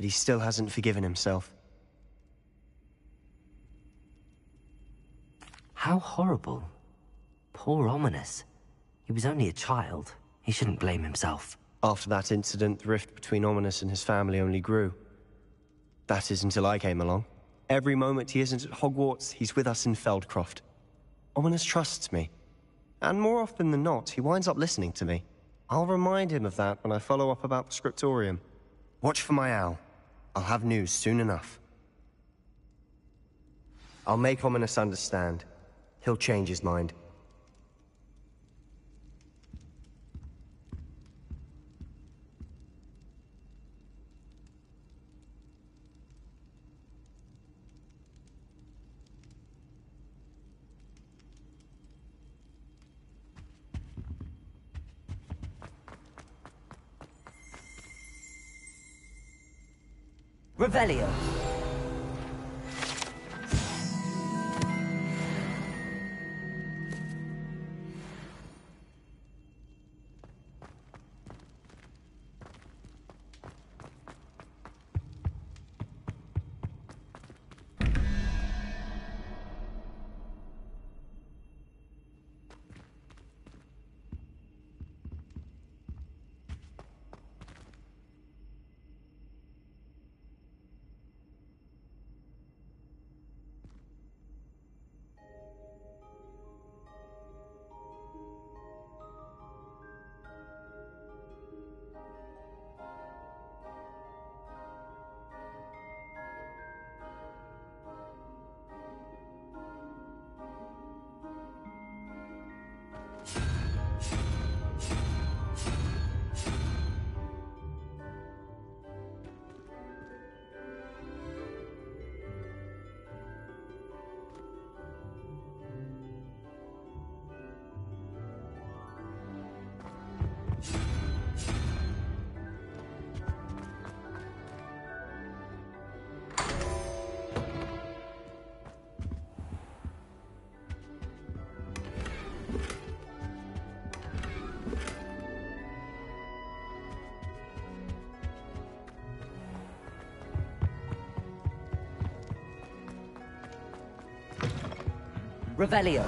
he still hasn't forgiven himself. How horrible. Poor Ominous. He was only a child. He shouldn't blame himself. After that incident, the rift between Ominous and his family only grew. That is until I came along. Every moment he isn't at Hogwarts, he's with us in Feldcroft. Ominous trusts me. And more often than not, he winds up listening to me. I'll remind him of that when I follow up about the scriptorium. Watch for my owl. I'll have news soon enough. I'll make Ominous understand. He'll change his mind. Revelio. Revelio.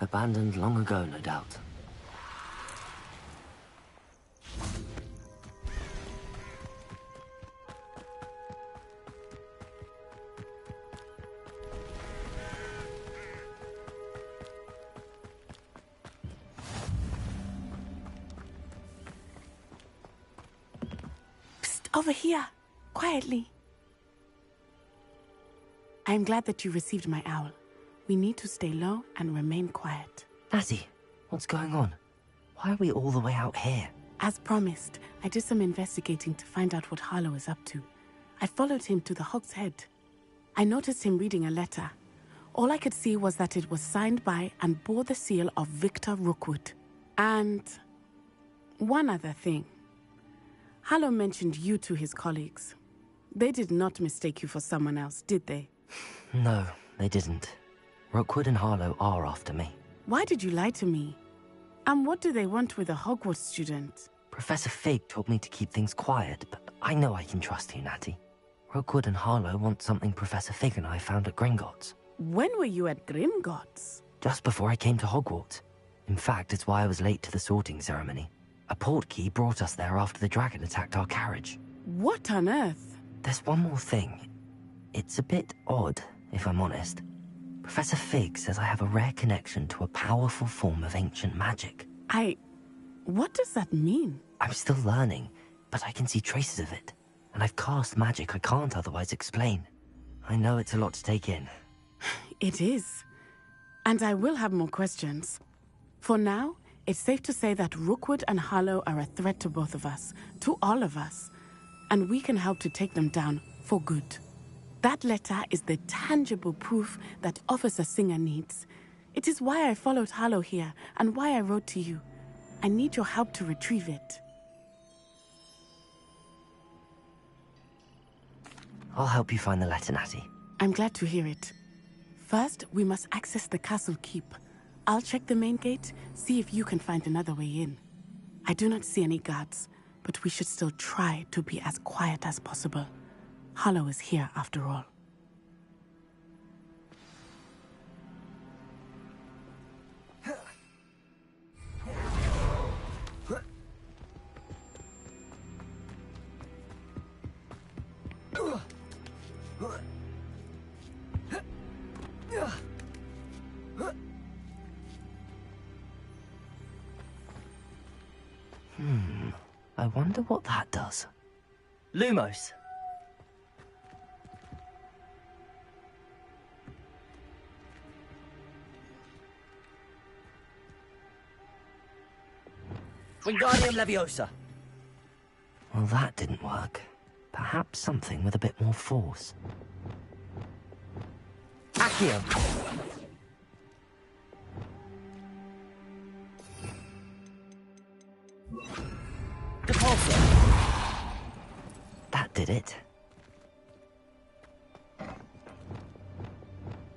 Abandoned long ago, no doubt. Psst, over here, quietly. I'm glad that you received my owl. We need to stay low and remain quiet. Natty, what's going on? Why are we all the way out here? As promised, I did some investigating to find out what Harlow is up to. I followed him to the Hog's Head. I noticed him reading a letter. All I could see was that it was signed by and bore the seal of Victor Rookwood. And one other thing. Harlow mentioned you to his colleagues. They did not mistake you for someone else, did they? No, they didn't. Rookwood and Harlow are after me. Why did you lie to me? And what do they want with a Hogwarts student? Professor Fig told me to keep things quiet, but I know I can trust you, Natty. Rookwood and Harlow want something Professor Fig and I found at Gringotts. When were you at Gringotts? Just before I came to Hogwarts. In fact, it's why I was late to the sorting ceremony. A portkey brought us there after the dragon attacked our carriage. What on earth? There's one more thing. It's a bit odd, if I'm honest. Professor Fig says I have a rare connection to a powerful form of ancient magic. What does that mean? I'm still learning, but I can see traces of it. And I've cast magic I can't otherwise explain. I know it's a lot to take in. It is. And I will have more questions. For now, it's safe to say that Rookwood and Harlow are a threat to both of us, to all of us. And we can help to take them down for good. That letter is the tangible proof that Officer Singer needs. It is why I followed Harlow here and why I wrote to you. I need your help to retrieve it. I'll help you find the letter, Natty. I'm glad to hear it. First, we must access the castle keep. I'll check the main gate, see if you can find another way in. I do not see any guards, but we should still try to be as quiet as possible. Harlow is here after all. I wonder what that does. Lumos! Wingardium Leviosa! Well, that didn't work. Perhaps something with a bit more force. Accio! Depulso! That did it.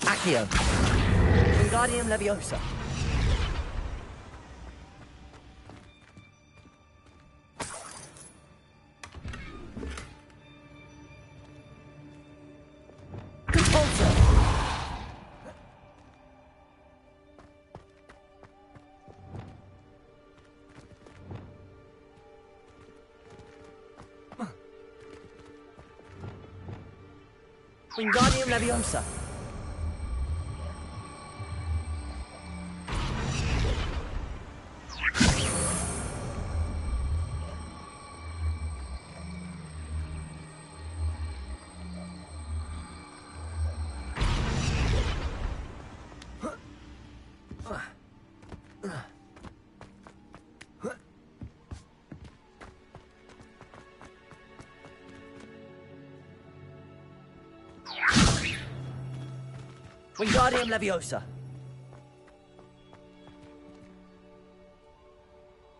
Accio! Wingardium Leviosa! Depulso! Wingardium Leviosa! Wingardium Leviosa!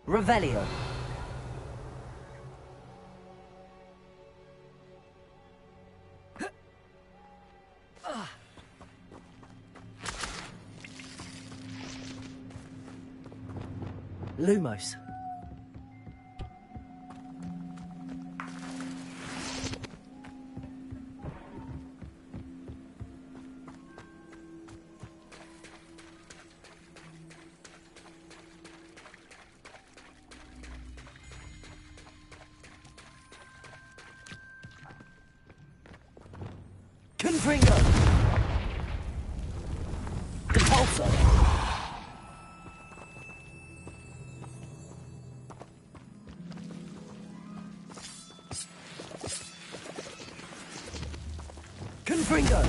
Revelio! Lumos! Confringo! Depulso! Confringo!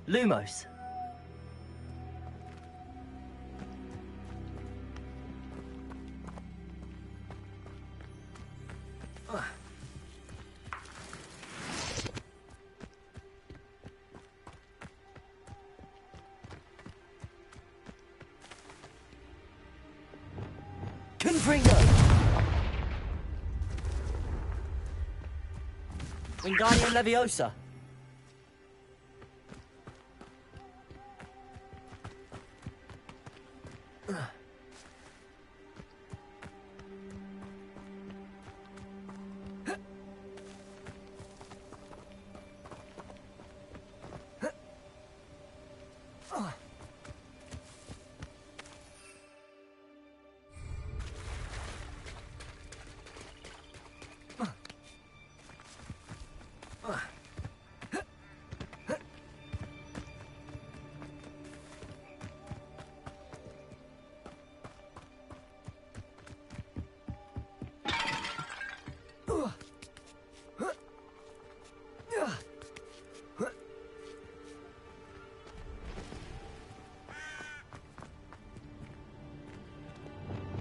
Lumos! Confringo! Wingardium Leviosa!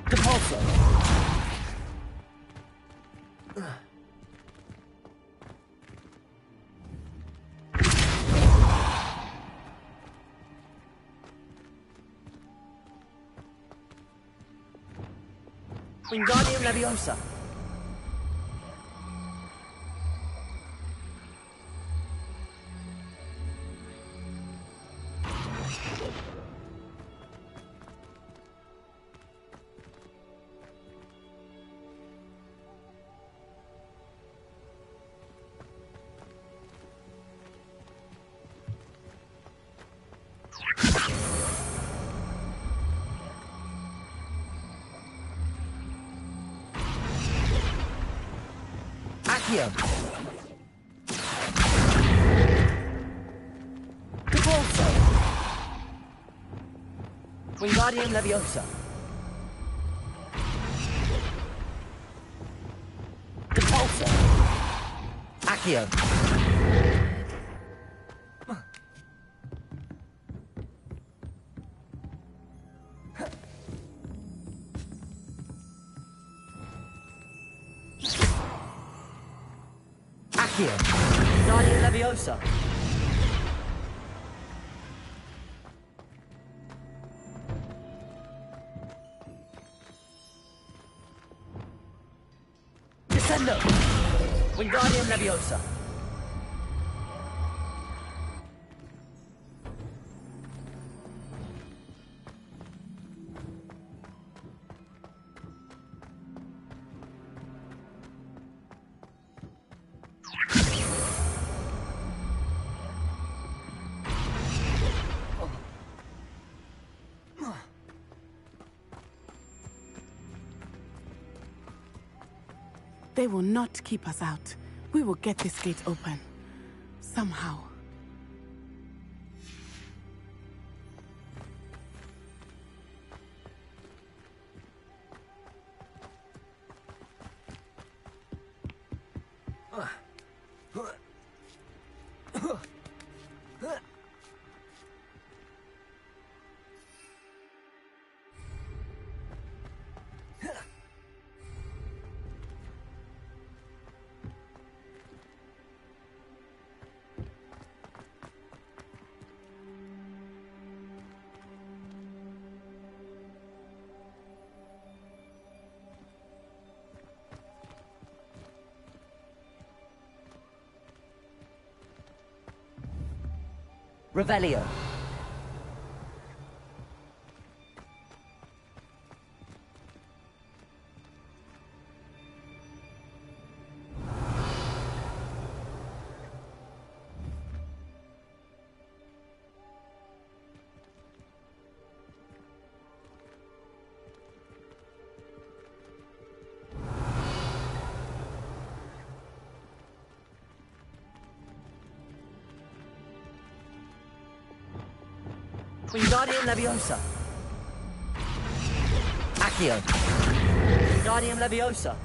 Compulso! Wingardium Leviosa! Accio! Compulso! Wingardium Leviosa! Compulso! Accio! Accio! Wingardium Leviosa! Descendo! Wingardium Leviosa! They will not keep us out. We will get this gate open. Somehow. Revelio. Wingardium Leviosa. Accio. Wingardium Leviosa.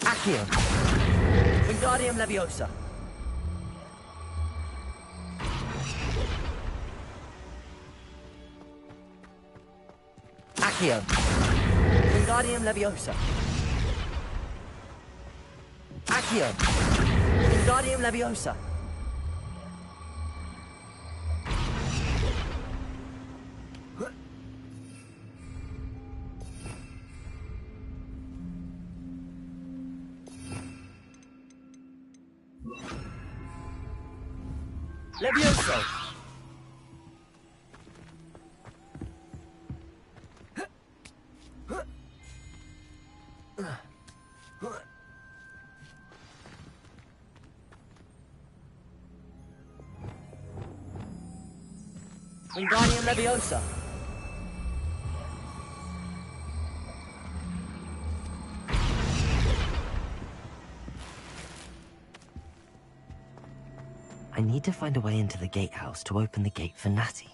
Accio. Wingardium Leviosa. Accio. Wingardium Leviosa. Accio! Wingardium Leviosa! Levioso! Wingardium Leviosa! I need to find a way into the gatehouse to open the gate for Natty.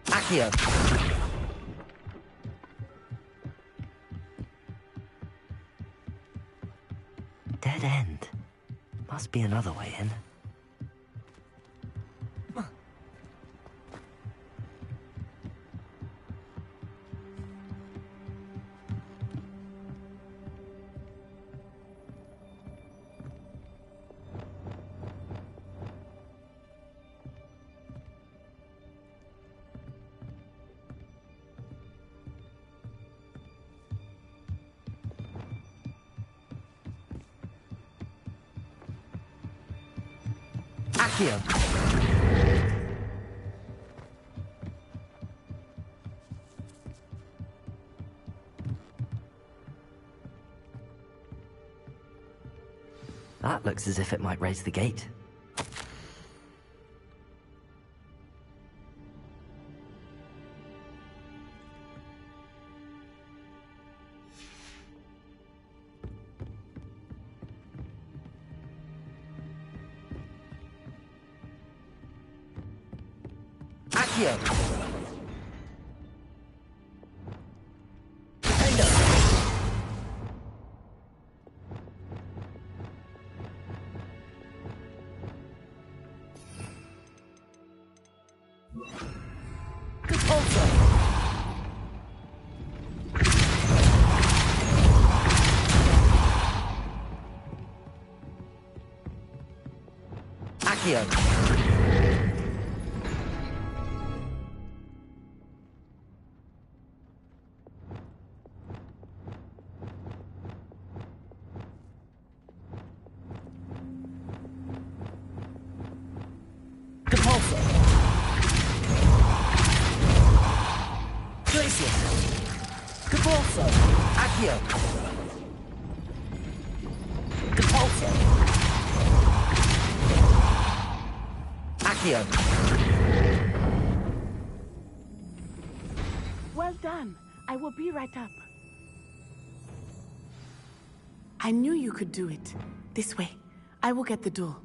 Accio! Dead end. Must be another way in. Accio! That looks as if it might raise the gate. Accio! Defender! Repulsor! Accio! Capulso! Accio! Capulso! Accio! Well done. I will be right up. I knew you could do it. This way. I will get the door.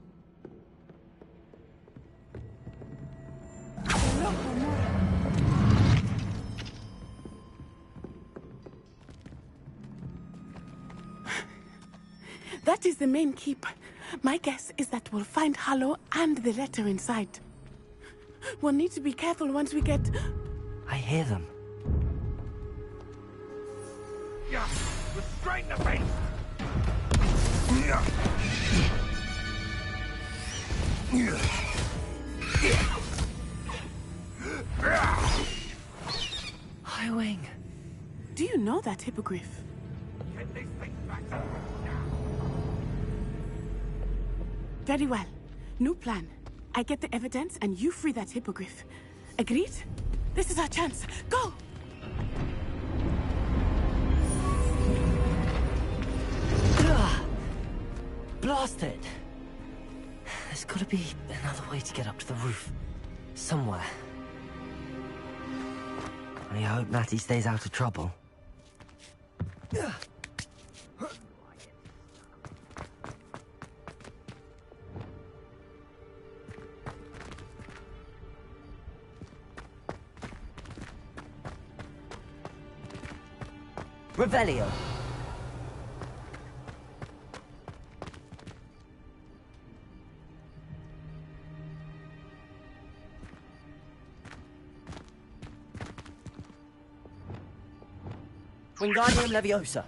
That is the main keep. My guess is that we'll find Harlow and the letter inside. We'll need to be careful once we get... I hear them. Yeah, restrain the beast! Highwing. Do you know that hippogriff? Get these things back to now. Very well. New plan. I get the evidence and you free that hippogriff. Agreed? This is our chance. Go! Blast it! There's gotta be another way to get up to the roof. Somewhere. I hope Natty stays out of trouble. Revelio. Wingardium Leviosa.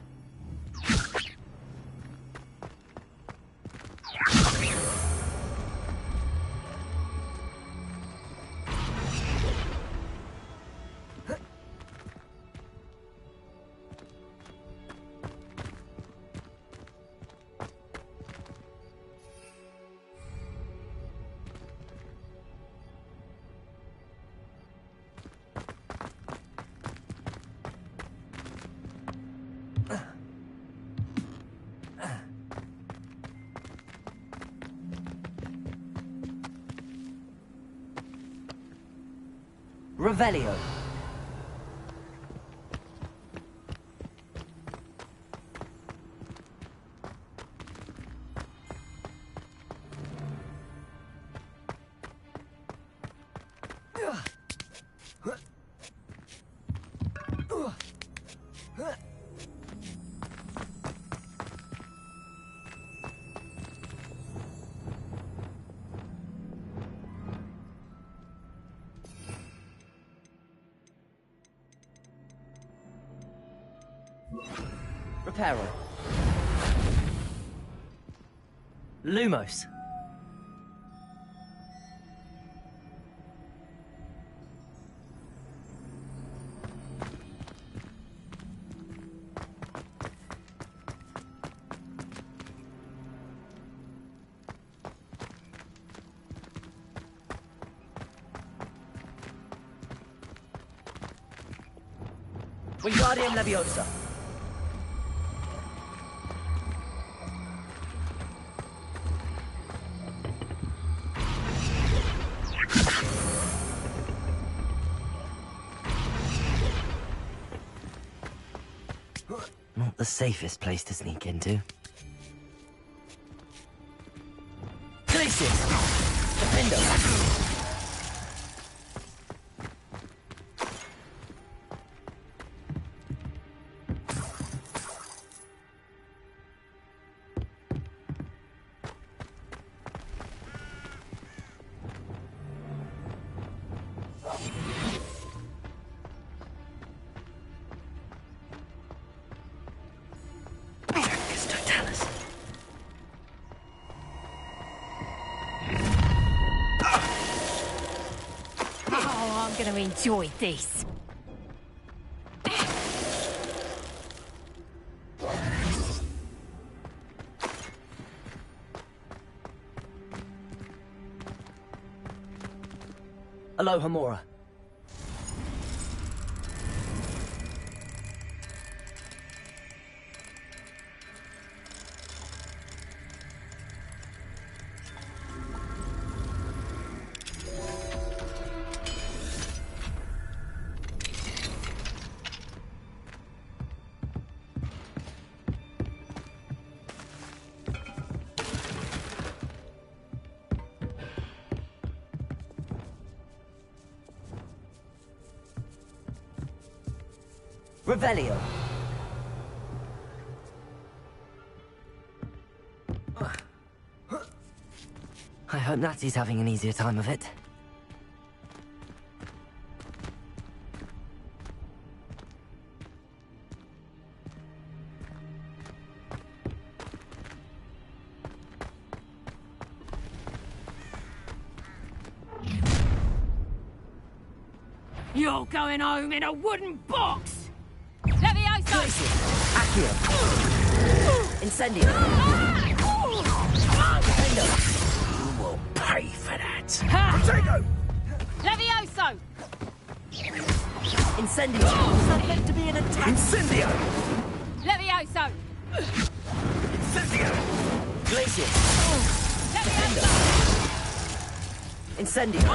Revelio. Reparo. Lumos. Wingardium Leviosa. Not the safest place to sneak into. Glacius. Defendo. Oh, I'm gonna enjoy this. Aloha Mora. Revelio. I hope Natty's having an easier time of it. You're going home in a wooden box! Levioso! Accio. Incendio. Defendo. You will pay for that. Ha! Potato! Levioso! Incendio! Was that meant to be an attack? Incendio! Levioso! Incendio! Glacius! Levioso! Incendio!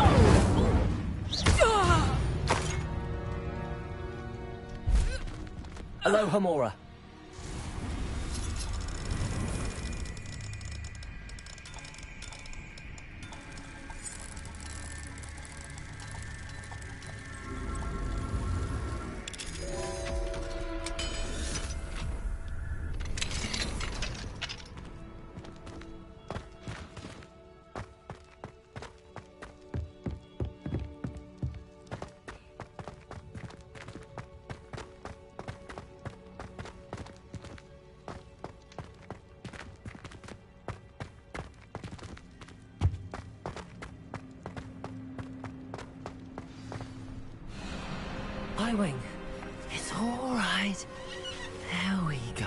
Aloha Mora. Highwing. It's all right. There we go.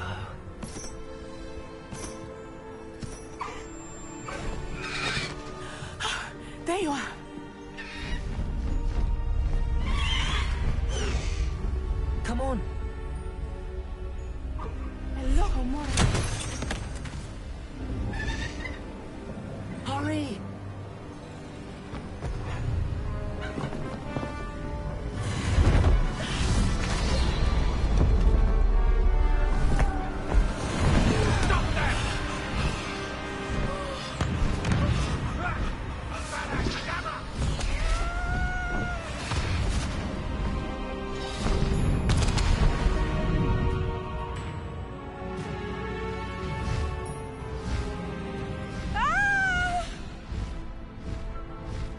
There you are. Come on. Hello, Mora. Hurry.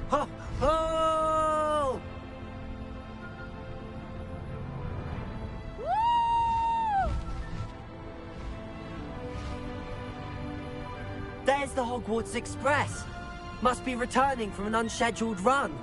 Ho! Ho! There's the Hogwarts Express. Must be returning from an unscheduled run.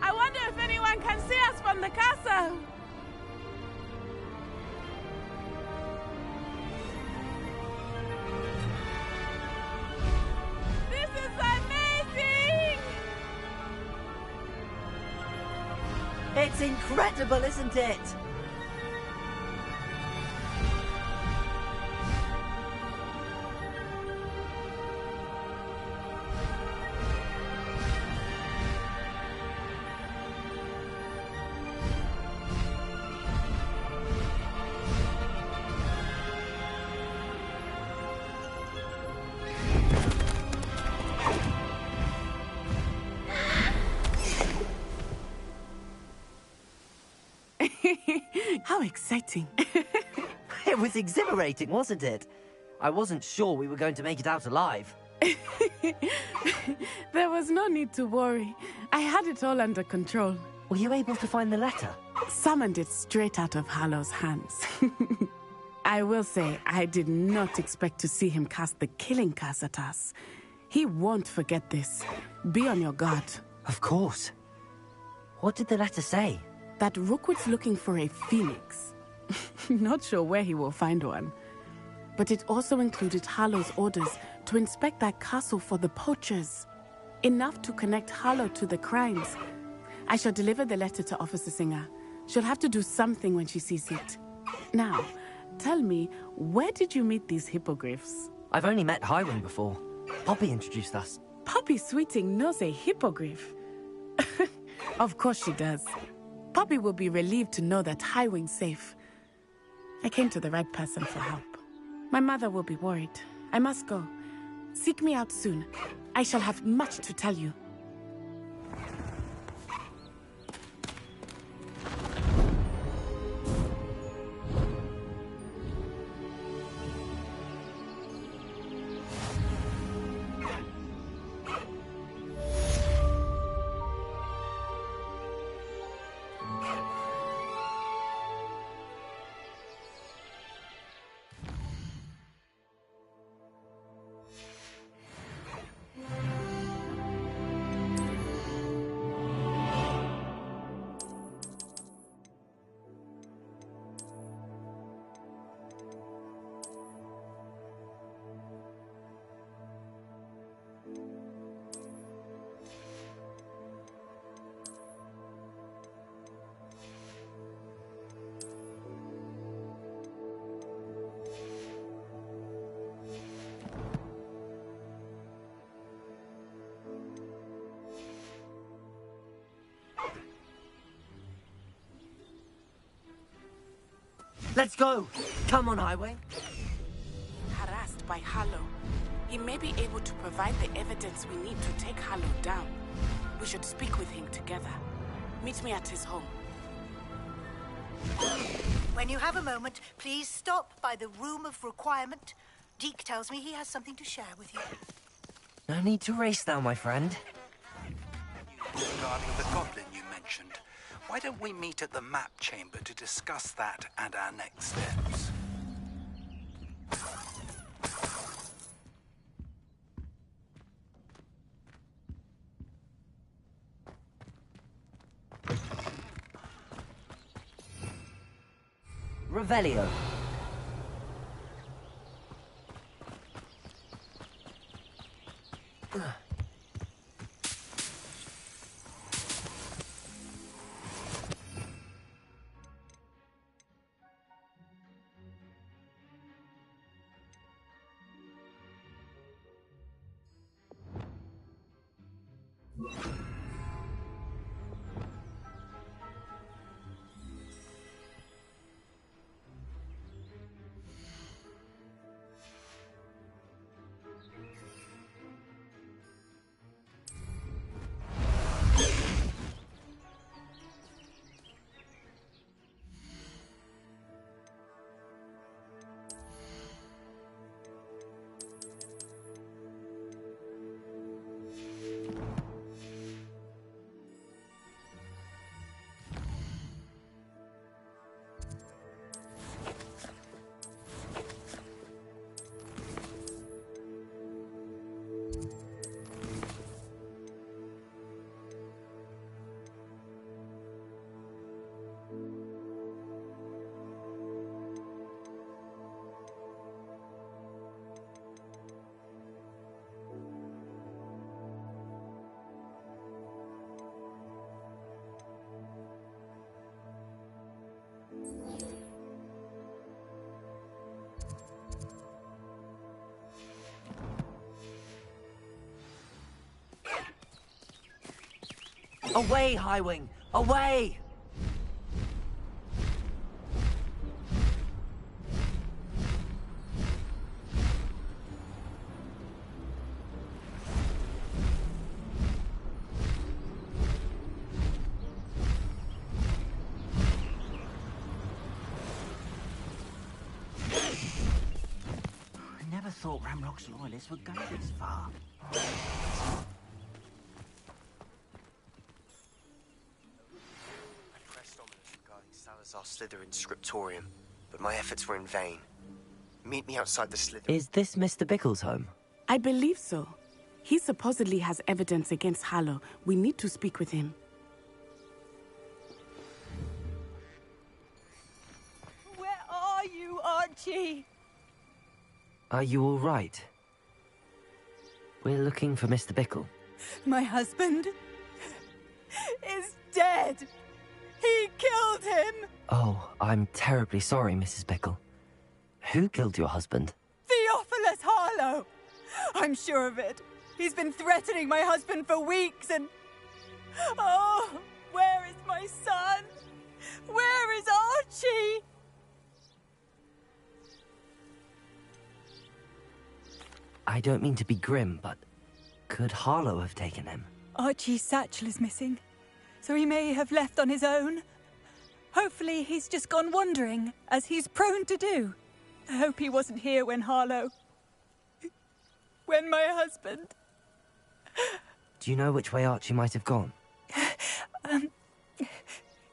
I wonder if anyone can see us from the castle. This is amazing! It's incredible, isn't it? How exciting. It was exhilarating, wasn't it? I wasn't sure we were going to make it out alive. There was no need to worry. I had it all under control. Were you able to find the letter? Summoned it straight out of Harlow's hands. I will say, I did not expect to see him cast the killing curse at us. He won't forget this. Be on your guard. Of course. What did the letter say? That Rookwood's looking for a phoenix. Not sure where he will find one. But it also included Harlow's orders to inspect that castle for the poachers. Enough to connect Harlow to the crimes. I shall deliver the letter to Officer Singer. She'll have to do something when she sees it. Now, tell me, where did you meet these hippogriffs? I've only met Highwing before. Poppy introduced us. Poppy Sweeting knows a hippogriff. Of course she does. Poppy will be relieved to know that Highwing's safe. I came to the right person for help. My mother will be worried. I must go. Seek me out soon. I shall have much to tell you. Let's go! Come on, Highway. Harassed by Harlow. He may be able to provide the evidence we need to take Harlow down. We should speak with him together. Meet me at his home. When you have a moment, please stop by the Room of Requirement. Deke tells me he has something to share with you. No need to race now, my friend. Regarding the goblin you mentioned, why don't we meet at the map chamber to discuss that and our next steps? Revelio. Away, Highwing! Away! I never thought Ramrock's loyalists would go this far. Salazar Slytherin's scriptorium, but my efforts were in vain. Meet me outside the Slytherin. Is this Mr. Bickle's home? I believe so. He supposedly has evidence against Harlow. We need to speak with him. Where are you, Archie? Are you all right? We're looking for Mr. Bickle. My husband is dead. He killed him! Oh, I'm terribly sorry, Mrs. Bickle. Who killed your husband? Theophilus Harlow! I'm sure of it. He's been threatening my husband for weeks and... Oh, where is my son? Where is Archie? I don't mean to be grim, but could Harlow have taken him? Archie's satchel is missing, so he may have left on his own. Hopefully he's just gone wandering, as he's prone to do. I hope he wasn't here when Harlow... when my husband... Do you know which way Archie might have gone?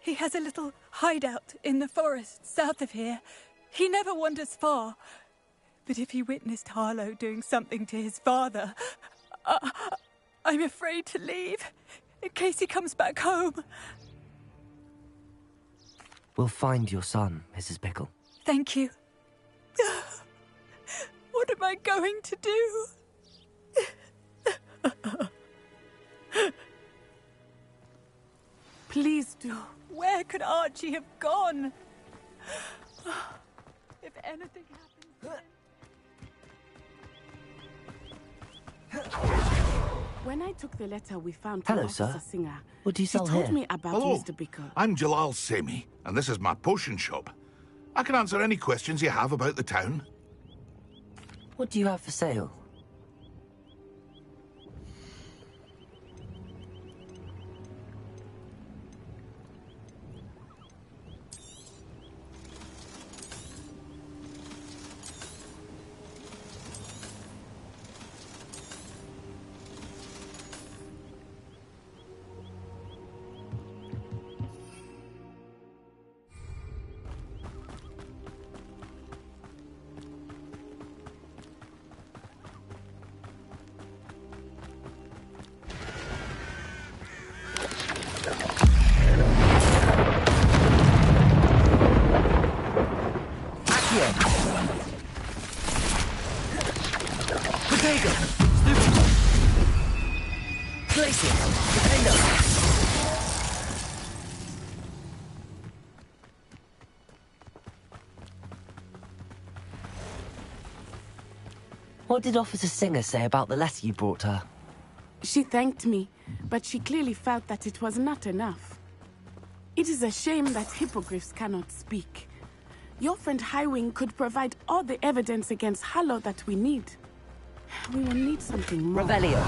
He has a little hideout in the forest south of here. He never wanders far. But if he witnessed Harlow doing something to his father, I'm afraid to leave, in case he comes back home. We'll find your son, Mrs. Bickle. Thank you. What am I going to do? Please do. Where could Archie have gone? If anything happens... When I took the letter we found Hello, to Officer sir. Singer, What do you she sell told here? me about Hello, Mr. Bickle. I'm Jalal Semi, and this is my potion shop. I can answer any questions you have about the town. What do you have for sale? What did Officer Singer say about the letter you brought her? She thanked me, but she clearly felt that it was not enough. It is a shame that hippogriffs cannot speak. Your friend Highwing could provide all the evidence against Harlow that we need. We will need something more. Revelio.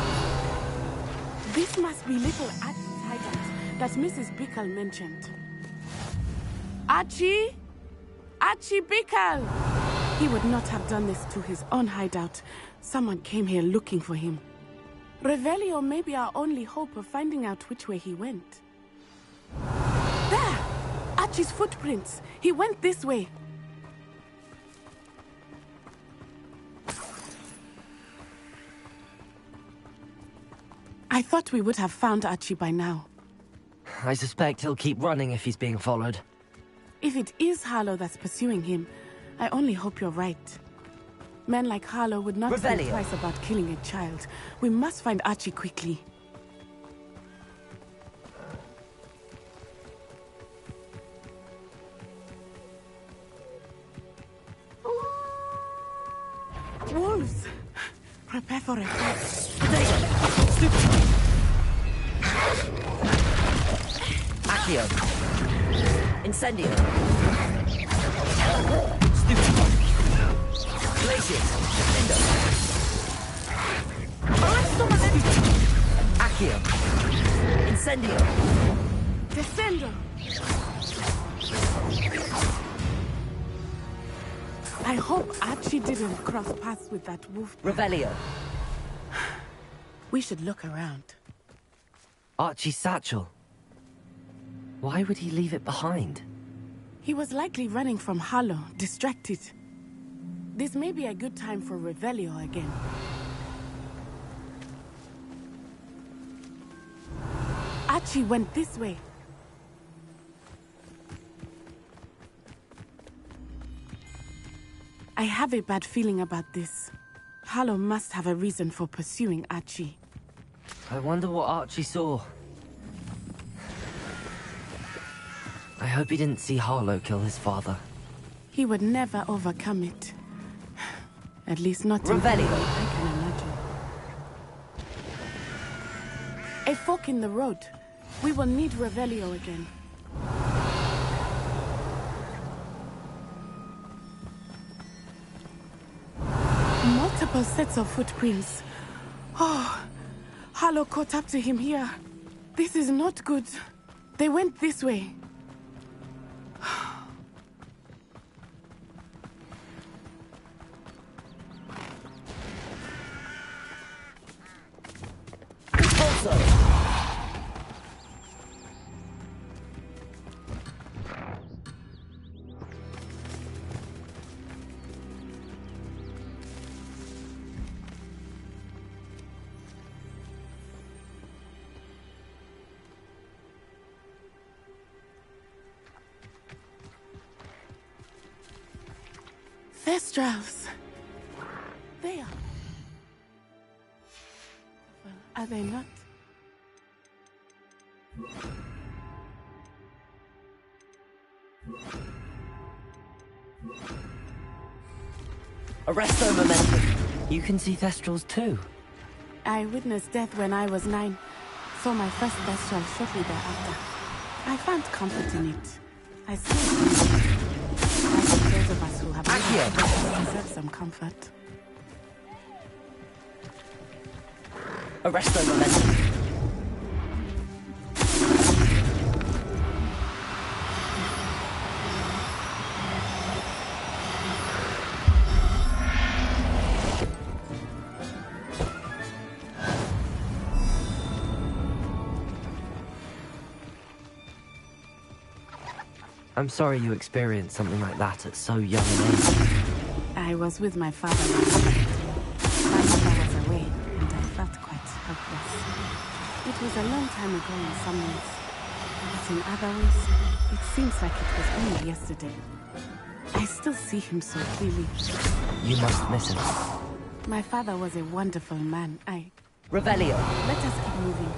This must be little Archie's hideout that Mrs. Bickle mentioned. Archie? Archie Bickle! He would not have done this to his own hideout. Someone came here looking for him. Revelio may be our only hope of finding out which way he went. There! Archie's footprints. He went this way. I thought we would have found Archie by now. I suspect he'll keep running if he's being followed. If it is Harlow that's pursuing him, I only hope you're right. Men like Harlow would not think twice about killing a child. We must find Archie quickly. Wolves! Prepare for a fight. Accio. Incendio. Glacius. Accio. Incendio. Descendo. I hope Archie didn't cross paths with that wolf. Revelio. We should look around. Archie's satchel. Why would he leave it behind? He was likely running from Harlow, distracted. This may be a good time for Revelio again. Archie went this way. I have a bad feeling about this. Harlow must have a reason for pursuing Archie. I wonder what Archie saw. I hope he didn't see Harlow kill his father. He would never overcome it. At least not in Revelio. I can imagine. A fork in the road. We will need Revelio again. Multiple sets of footprints. Oh, Harlow caught up to him here. This is not good. They went this way. Thestrals. They are. Well, are they not? Arresto momentum. You can see Thestrals too. I witnessed death when I was 9. Saw my first Thestral shortly thereafter. I found comfort in it. I still Accio deserves some comfort. Arresto momentum. I'm sorry you experienced something like that at so young an age. I was with my father last night. My mother was away, and I felt quite helpless. It was a long time ago in some ways, but in other ways, it seems like it was only yesterday. I still see him so clearly. You must miss him. My father was a wonderful man. Revelio. Let us keep moving.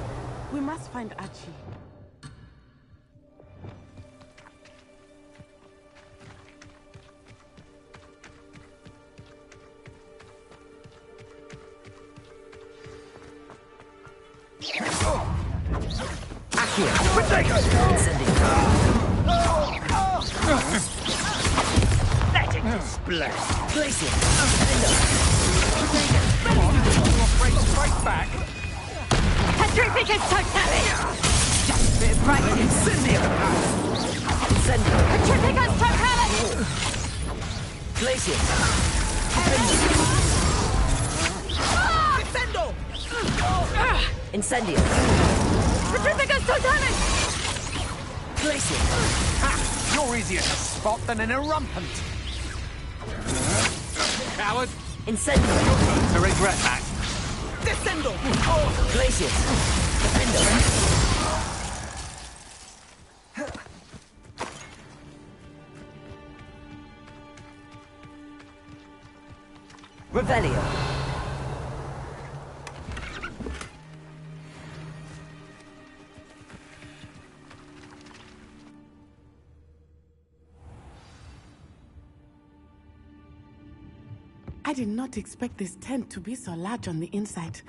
We must find Archie. Accio. Incendio. Let it display. Glacier. Straight back. Petrificus totalis! Just a bit of practice. Incendio. Incendio. Petrificus totalis! Glacier. Defendo! Incendio. Petrificus totalis! Glacier. Ha! You're easier to spot than an irrumpant. Coward. Incendio. Your turn to regret that. Descendo! Glacier. Defendo. Revelio. I did not expect this tent to be so large on the inside.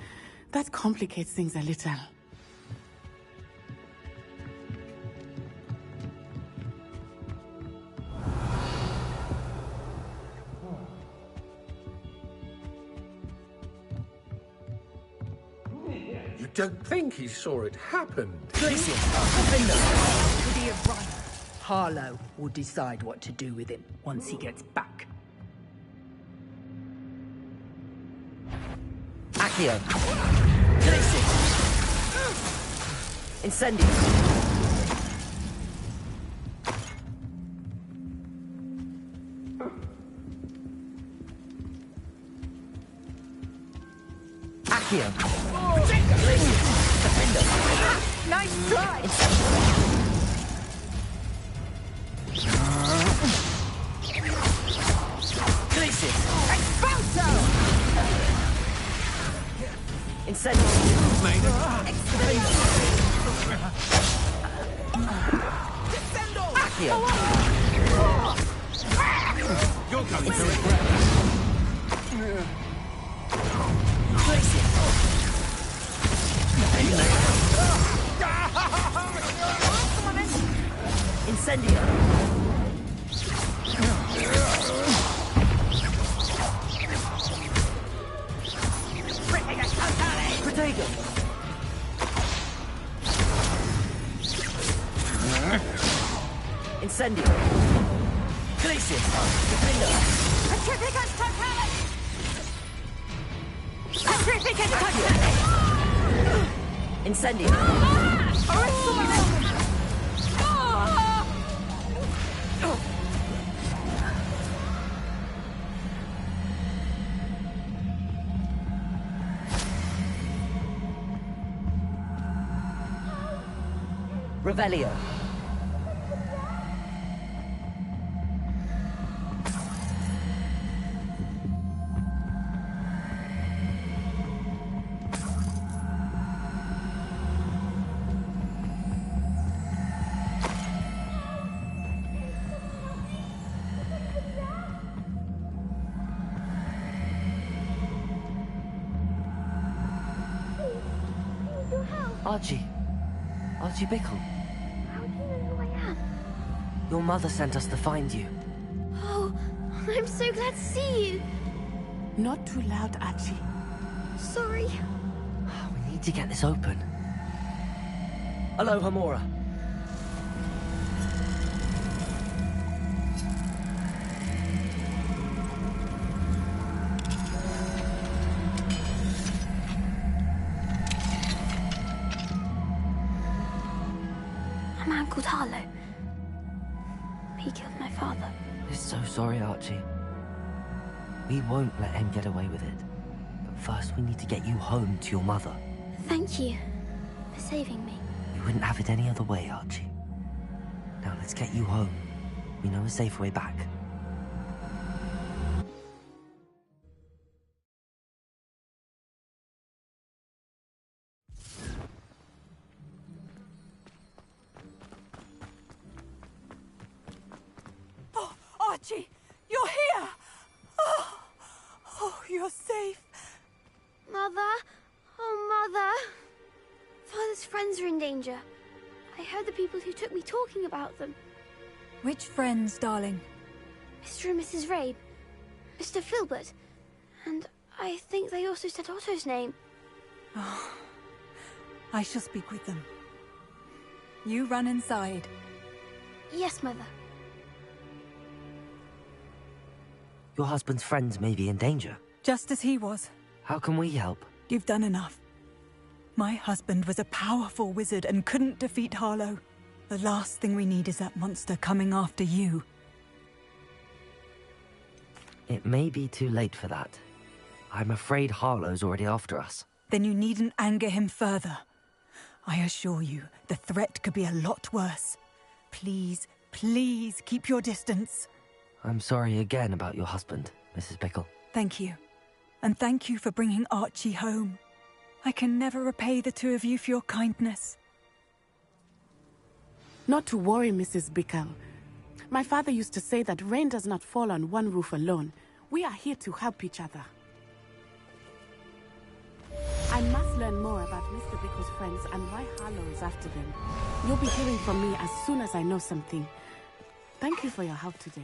That complicates things a little. You don't think he saw it happen? Glacier. Would he have run? Harlow will decide what to do with him once he gets back. Accio. Glacier. Incendio. Accio. Glacier. Defendo. Nice try! Glacier. Expulso! Incendio. Accio. You're going to regret Glacier. Incendio. Protego. Incendio. Glacier. Defendo. Petrificus totalis! Petrificus totalis! Incendio. Arresto momentum! Revelio. Archie. Archie Bickle. How do you know who I am? Your mother sent us to find you. Oh, I'm so glad to see you. Not too loud, Archie. Sorry. We need to get this open. Hello, Hamora. A man called Harlow. He killed my father. We're so sorry, Archie. We won't let him get away with it. But first we need to get you home to your mother. Thank you for saving me. We wouldn't have it any other way, Archie. Now let's get you home. We know a safe way back. Oh, Archie, you're here! Oh, you're safe. Mother? Oh, Mother. Father's friends are in danger. I heard the people who took me talking about them. Which friends, darling? Mr. and Mrs. Rabe, Mr. Filbert, and I think they also said Otto's name. Oh, I shall speak with them. You run inside. Yes, Mother. Your husband's friends may be in danger. Just as he was. How can we help? You've done enough. My husband was a powerful wizard and couldn't defeat Harlow. The last thing we need is that monster coming after you. It may be too late for that. I'm afraid Harlow's already after us. Then you needn't anger him further. I assure you, the threat could be a lot worse. Please, please keep your distance. I'm sorry again about your husband, Mrs. Pickle. Thank you. And thank you for bringing Archie home. I can never repay the two of you for your kindness. Not to worry, Mrs. Bickle. My father used to say that rain does not fall on one roof alone. We are here to help each other. I must learn more about Mr. Bickle's friends and why Harlow is after them. You'll be hearing from me as soon as I know something. Thank you for your help today.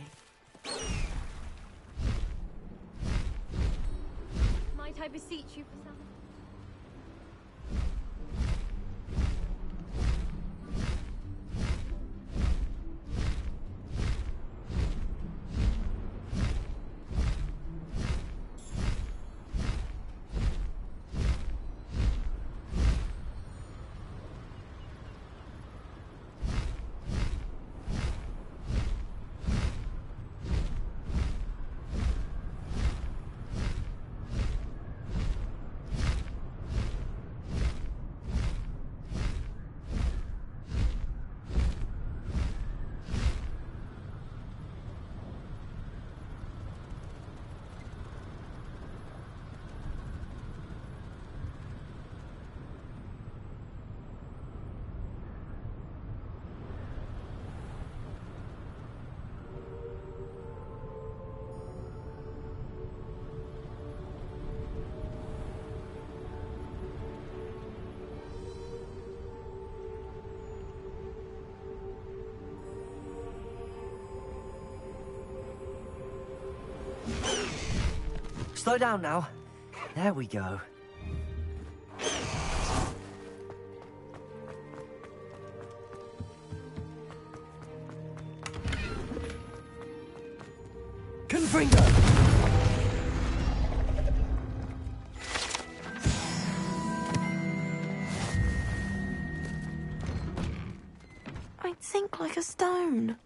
Might I beseech you for some? Slow down now. There we go. Confringo! I'd sink like a stone.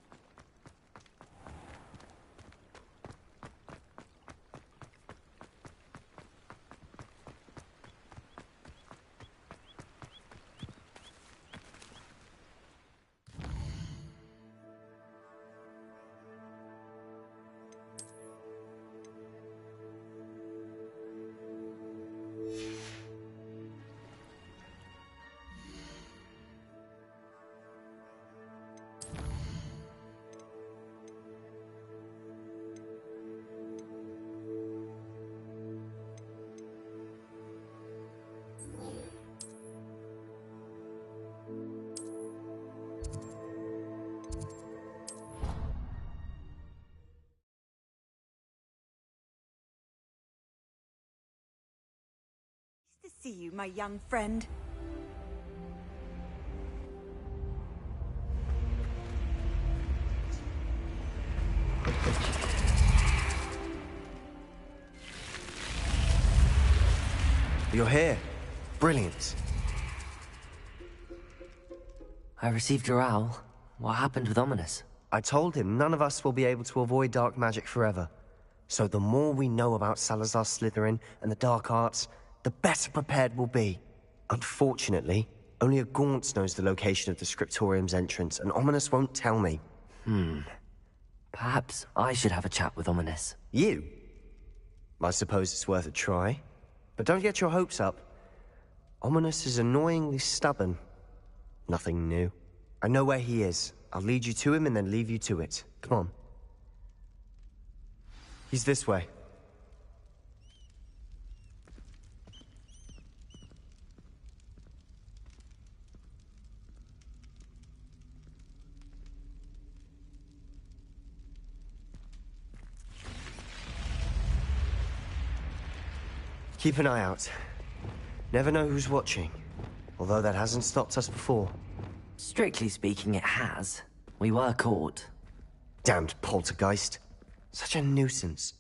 see you, my young friend. You're here. Brilliant. I received your owl. What happened with Ominous? I told him none of us will be able to avoid dark magic forever. So the more we know about Salazar Slytherin and the dark arts, the better prepared we'll be. Unfortunately, only a Gaunt knows the location of the Scriptorium's entrance, and Ominous won't tell me. Perhaps I should have a chat with Ominous. You? I suppose it's worth a try. But don't get your hopes up. Ominous is annoyingly stubborn. Nothing new. I know where he is. I'll lead you to him and then leave you to it. Come on. He's this way. Keep an eye out. Never know who's watching. Although that hasn't stopped us before. Strictly speaking, it has. We were caught. Damned poltergeist. Such a nuisance.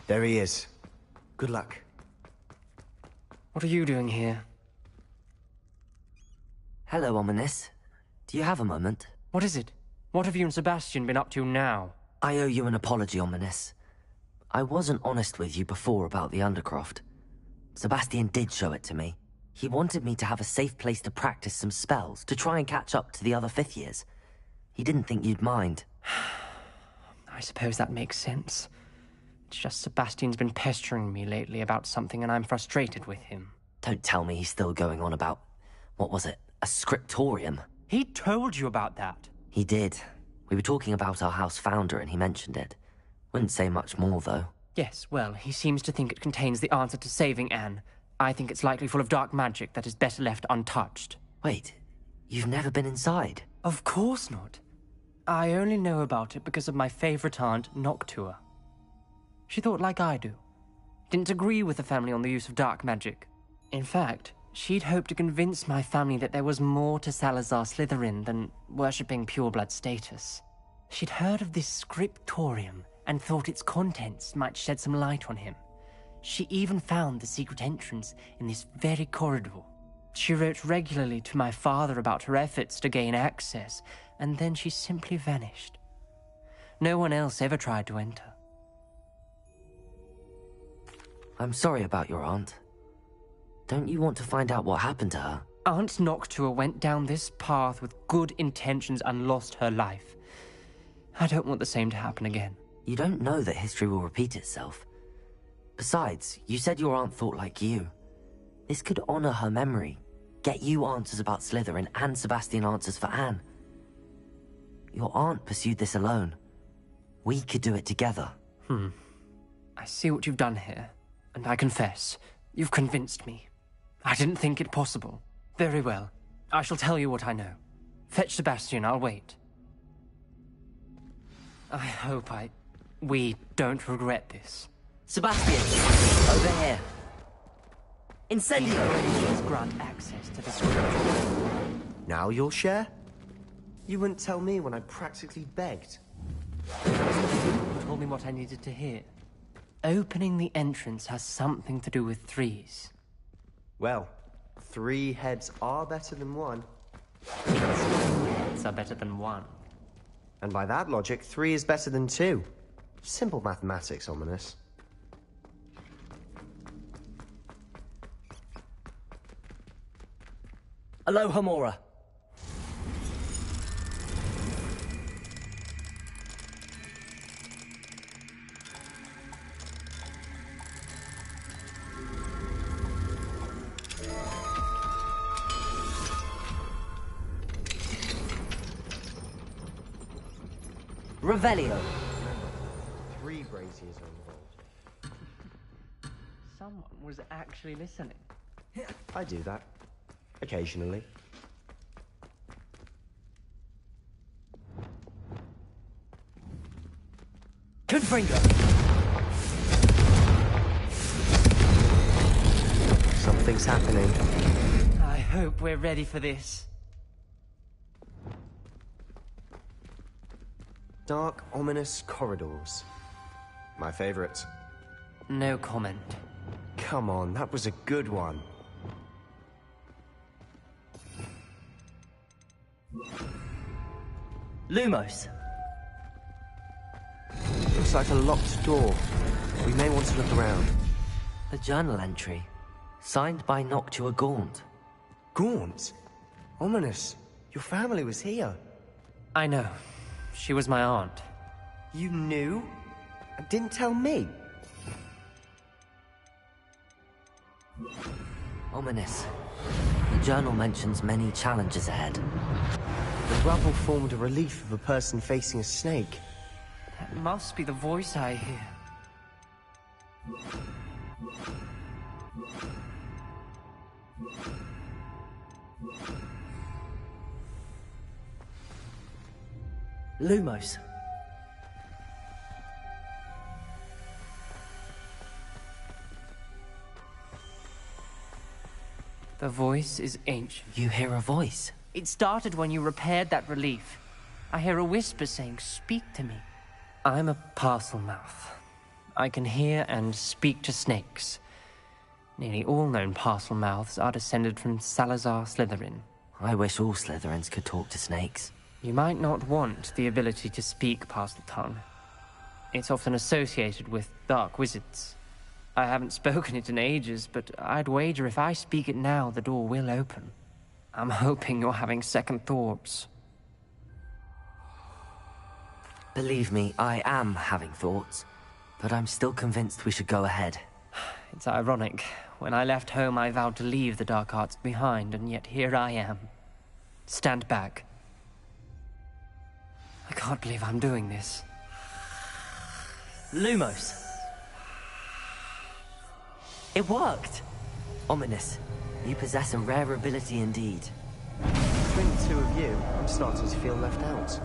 There he is. Good luck. What are you doing here? Hello, Ominous. Do you have a moment? What is it? What have you and Sebastian been up to now? I owe you an apology, Ominous. I wasn't honest with you before about the Undercroft. Sebastian did show it to me. He wanted me to have a safe place to practice some spells, to try and catch up to the other fifth years. He didn't think you'd mind. I suppose that makes sense. It's just Sebastian's been pestering me lately about something and I'm frustrated with him. Don't tell me he's still going on about... what was it? A scriptorium? He told you about that? He did. We were talking about our house founder and he mentioned it. Wouldn't say much more, though. Yes, well, he seems to think it contains the answer to saving Anne. I think it's likely full of dark magic that is better left untouched. Wait, you've never been inside? Of course not. I only know about it because of my favorite aunt, Noctua. She thought like I do. Didn't agree with the family on the use of dark magic. In fact, she'd hoped to convince my family that there was more to Salazar Slytherin than worshipping pureblood status. She'd heard of this scriptorium and thought its contents might shed some light on him. She even found the secret entrance in this very corridor. She wrote regularly to my father about her efforts to gain access, and then she simply vanished. No one else ever tried to enter. I'm sorry about your aunt. Don't you want to find out what happened to her? Aunt Noctua went down this path with good intentions and lost her life. I don't want the same to happen again. You don't know that history will repeat itself. Besides, you said your aunt thought like you. This could honor her memory, get you answers about Slytherin and Sebastian answers for Anne. Your aunt pursued this alone. We could do it together. I see what you've done here, and I confess, you've convinced me. I didn't think it possible. Very well. I shall tell you what I know. Fetch Sebastian, I'll wait. I hope we don't regret this. Sebastian! Over here! Incendio! Let's grant access to the script. Now you'll share? You wouldn't tell me when I practically begged. You told me what I needed to hear. Opening the entrance has something to do with threes. Well, 3 heads are better than 1. 2 heads are better than 1. And by that logic, 3 is better than 2. Simple mathematics, Ominous. Aloha, Mora. Revelio. 3 braziers are involved. Someone was actually listening. I do that. Occasionally. Confringo. Something's happening. I hope we're ready for this. Dark, ominous corridors. My favorite. No comment. Come on, that was a good one. Lumos. Looks like a locked door. We may want to look around. A journal entry. Signed by Noctua Gaunt. Gaunt? Ominous. Your family was here. I know. She was my aunt. You knew? And didn't tell me? Ominous. The journal mentions many challenges ahead. The rubble formed a relief of a person facing a snake. That must be the voice I hear. Lumos. The voice is ancient. You hear a voice? It started when you repaired that relief. I hear a whisper saying, "Speak to me." I'm a parcel mouth. I can hear and speak to snakes. Nearly all known parcel mouths are descended from Salazar Slytherin. I wish all Slytherins could talk to snakes. You might not want the ability to speak parcel tongue. It's often associated with dark wizards. I haven't spoken it in ages, but I'd wager if I speak it now, the door will open. I'm hoping you're having second thoughts. Believe me, I am having thoughts, but I'm still convinced we should go ahead. It's ironic. When I left home, I vowed to leave the dark arts behind, and yet here I am. Stand back. I can't believe I'm doing this. Lumos. It worked! Ominous. You possess a rare ability indeed. Between the two of you, I'm starting to feel left out.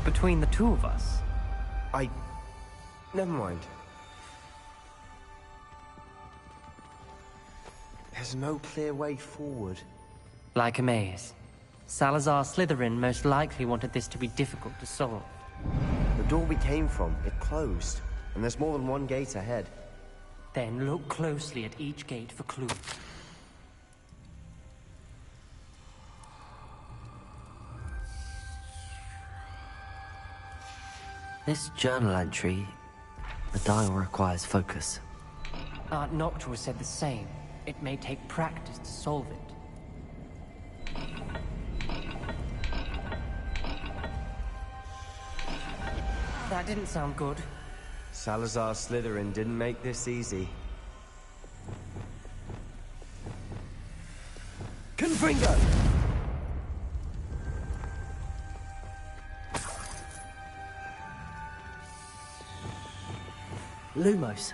Between the two of us? Never mind. There's no clear way forward. Like a maze. Salazar Slytherin most likely wanted this to be difficult to solve. The door we came from, it closed. And there's more than one gate ahead. Then look closely at each gate for clues. This journal entry, the dial requires focus. Aunt Noctua said the same. It may take practice to solve it. That didn't sound good. Salazar Slytherin didn't make this easy. Confringo! Lumos.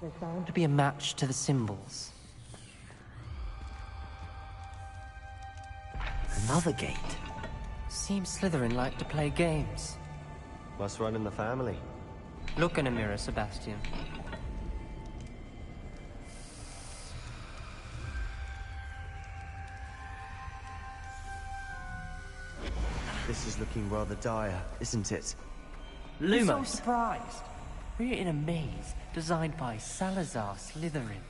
There's bound to be a match to the symbols. Another gate. Seems Slytherin like to play games. Must run in the family. Look in a mirror, Sebastian. This is looking rather dire, isn't it? I'm so surprised. We're in a maze designed by Salazar Slytherin.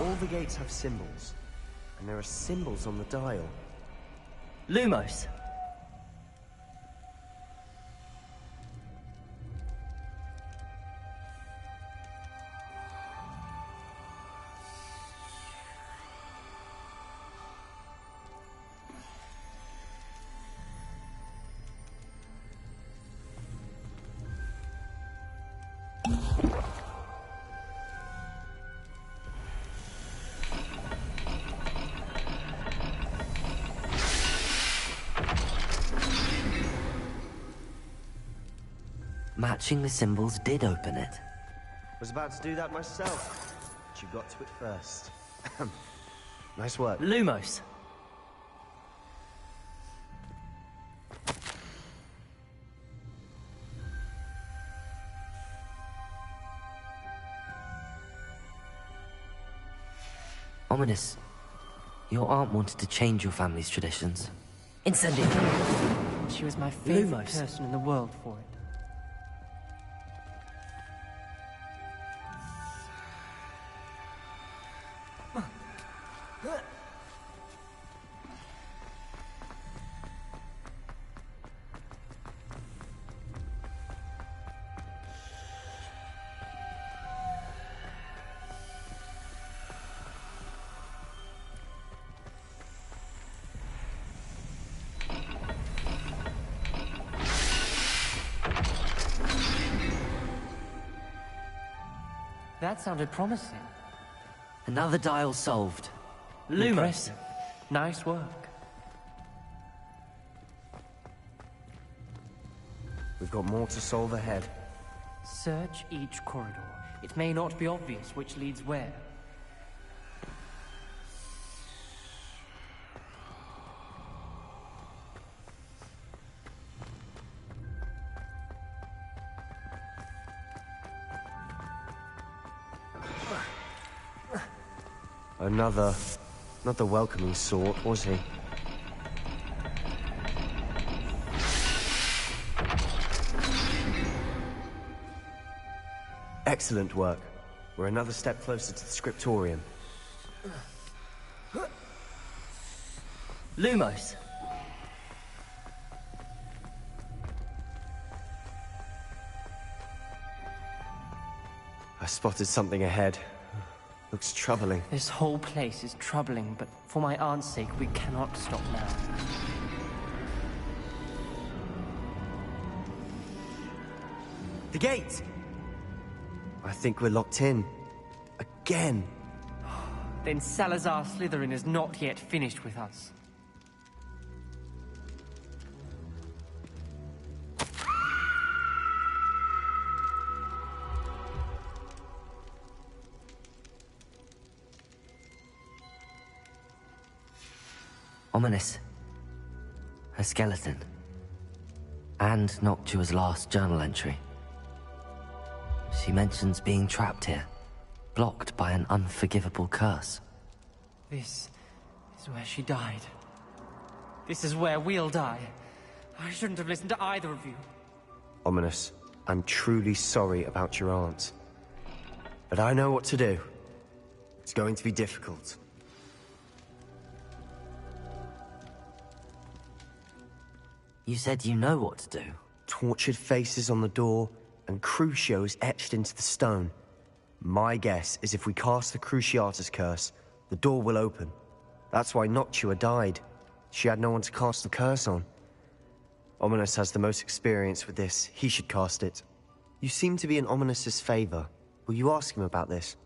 All the gates have symbols, and there are symbols on the dial. Lumos. Matching the symbols did open it. Was about to do that myself, but you got to it first. Nice work. Lumos. Ominous. Your aunt wanted to change your family's traditions. Incendiary. She was my favorite Lumos. person in the world for it. That sounded promising. Another dial solved. Lumos. Impressive. Nice work. We've got more to solve ahead. Search each corridor. It may not be obvious which leads where. Not the welcoming sort, was he? Excellent work. We're another step closer to the scriptorium. Lumos. I spotted something ahead. Looks troubling. This whole place is troubling, but for my aunt's sake, we cannot stop now. The gate! I think we're locked in. Again. Then Salazar Slytherin is not yet finished with us. Ominous. Her skeleton. And Noctua's last journal entry. She mentions being trapped here, blocked by an unforgivable curse. This is where she died. This is where we'll die. I shouldn't have listened to either of you. Ominous, I'm truly sorry about your aunt. But I know what to do. It's going to be difficult. You said you know what to do. Tortured faces on the door, and Crucios etched into the stone. My guess is if we cast the Cruciatus curse, the door will open. That's why Noctua died. She had no one to cast the curse on. Ominous has the most experience with this. He should cast it. You seem to be in Ominous's favor. Will you ask him about this?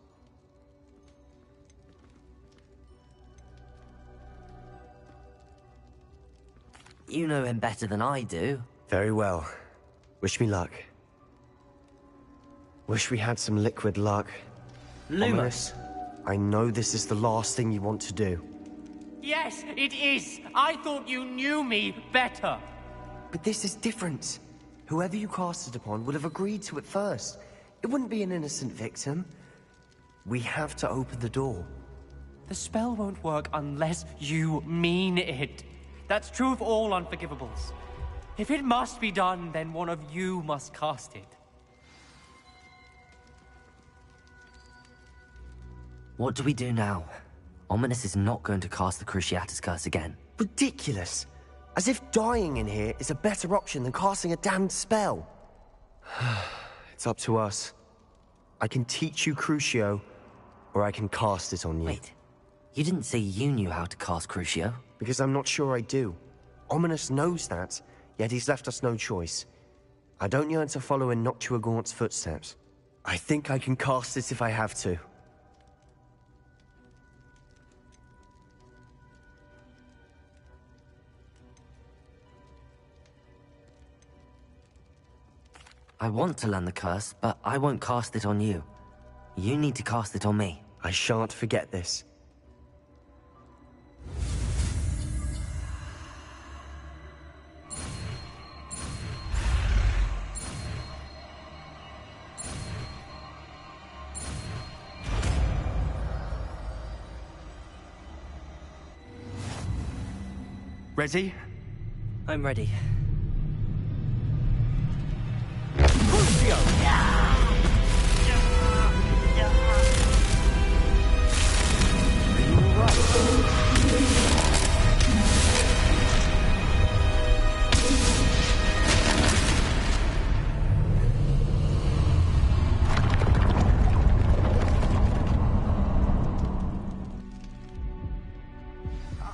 You know him better than I do. Very well. Wish me luck. Wish we had some liquid luck. Ominous, I know this is the last thing you want to do. Yes, it is! I thought you knew me better! But this is different. Whoever you cast it upon would have agreed to it first. It wouldn't be an innocent victim. We have to open the door. The spell won't work unless you mean it. That's true of all unforgivables. If it must be done, then one of you must cast it. What do we do now? Ominous is not going to cast the Cruciatus Curse again. Ridiculous. As if dying in here is a better option than casting a damned spell. It's up to us. I can teach you Crucio, or I can cast it on you. Wait, you didn't say you knew how to cast Crucio? Because I'm not sure I do. Ominous knows that, yet he's left us no choice. I don't yearn to follow in Noctua Gaunt's footsteps. I think I can cast it if I have to. I want to learn the curse, but I won't cast it on you. You need to cast it on me. I shan't forget this. Ready? I'm ready.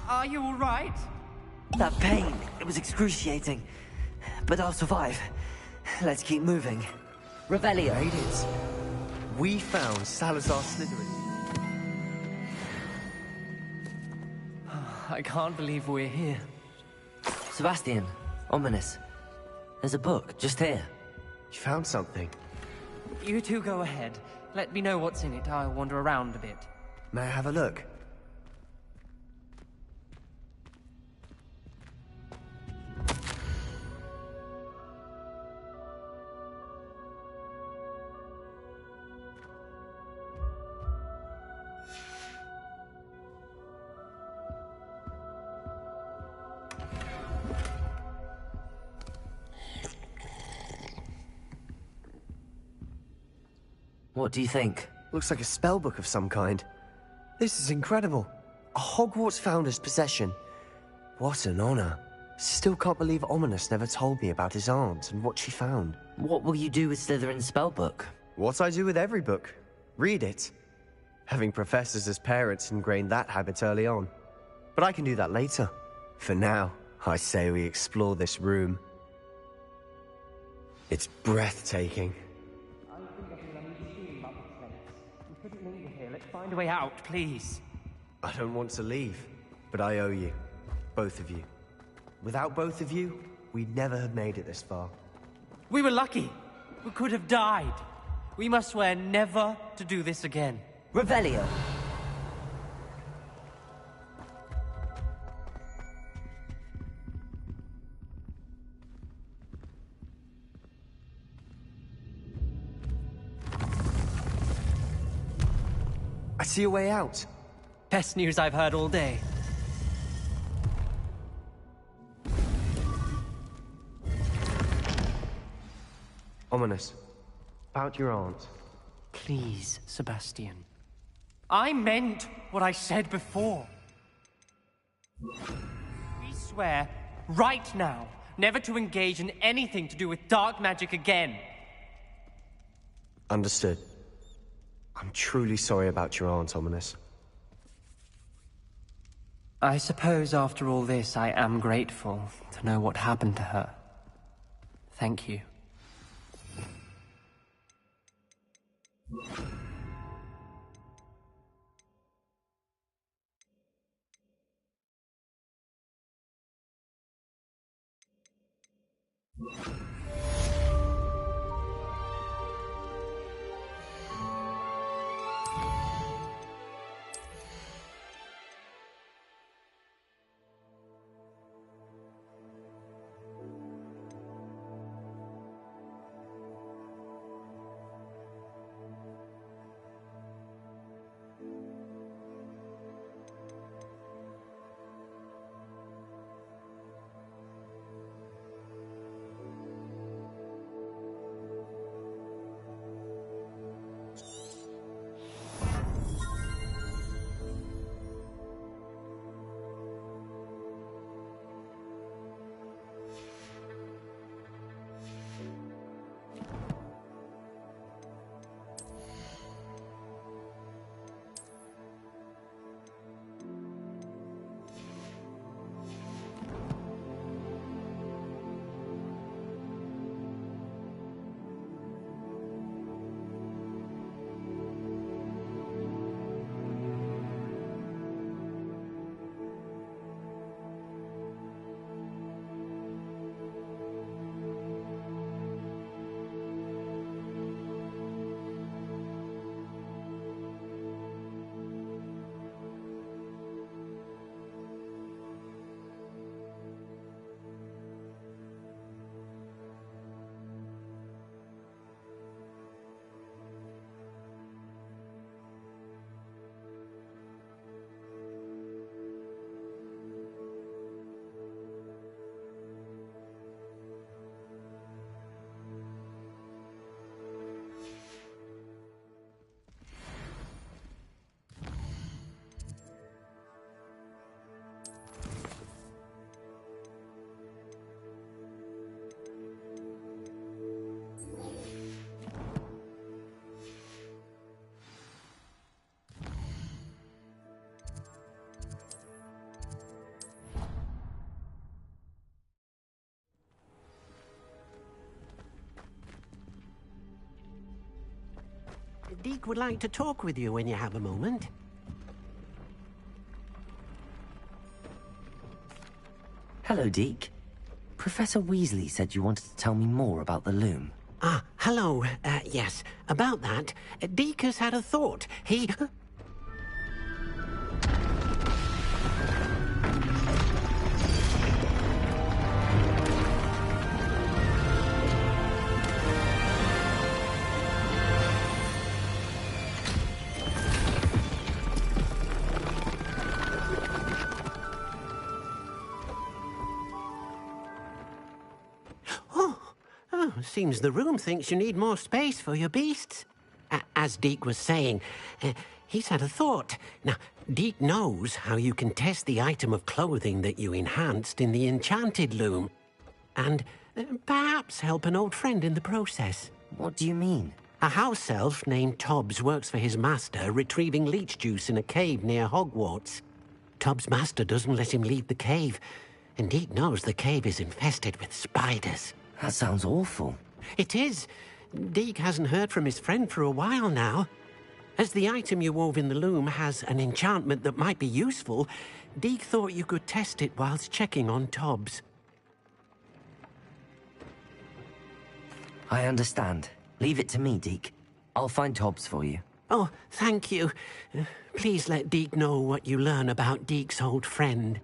Are you all right? That pain, it was excruciating. But I'll survive. Let's keep moving. Revelio. Radiance. We found Salazar Slytherin. I can't believe we're here. Sebastian, Ominous. There's a book just here. You found something. You two go ahead. Let me know what's in it. I'll wander around a bit. May I have a look? What do you think? Looks like a spellbook of some kind. This is incredible. A Hogwarts founder's possession. What an honor. Still can't believe Ominous never told me about his aunt and what she found. What will you do with Slytherin's spellbook? What I do with every book. Read it. Having professors as parents ingrained that habit early on. But I can do that later. For now, I say we explore this room. It's breathtaking. Find a way out, please. I don't want to leave, but I owe you. Both of you. Without both of you, we'd never have made it this far. We were lucky. We could have died. We must swear never to do this again. Revelio. I see a way out. Best news I've heard all day. Ominous. About your aunt. Please, Sebastian. I meant what I said before. We swear, right now, never to engage in anything to do with dark magic again. Understood. I'm truly sorry about your aunt, Ominous. I suppose after all this, I am grateful to know what happened to her. Thank you. Deke would like to talk with you when you have a moment. Hello, Deke. Professor Weasley said you wanted to tell me more about the loom. Ah, hello. Yes, about that. Deke has had a thought. He... Seems the room thinks you need more space for your beasts. As Deke was saying, he's had a thought. Now, Deke knows how you can test the item of clothing that you enhanced in the enchanted loom. And perhaps help an old friend in the process. What do you mean? A house elf named Tobbs works for his master, retrieving leech juice in a cave near Hogwarts. Tobbs' master doesn't let him leave the cave, and Deke knows the cave is infested with spiders. That sounds awful. It is. Deke hasn't heard from his friend for a while now. As the item you wove in the loom has an enchantment that might be useful, Deke thought you could test it whilst checking on Tobbs. I understand. Leave it to me, Deke. I'll find Tobbs for you. Oh, thank you. Please let Deke know what you learn about Deke's old friend.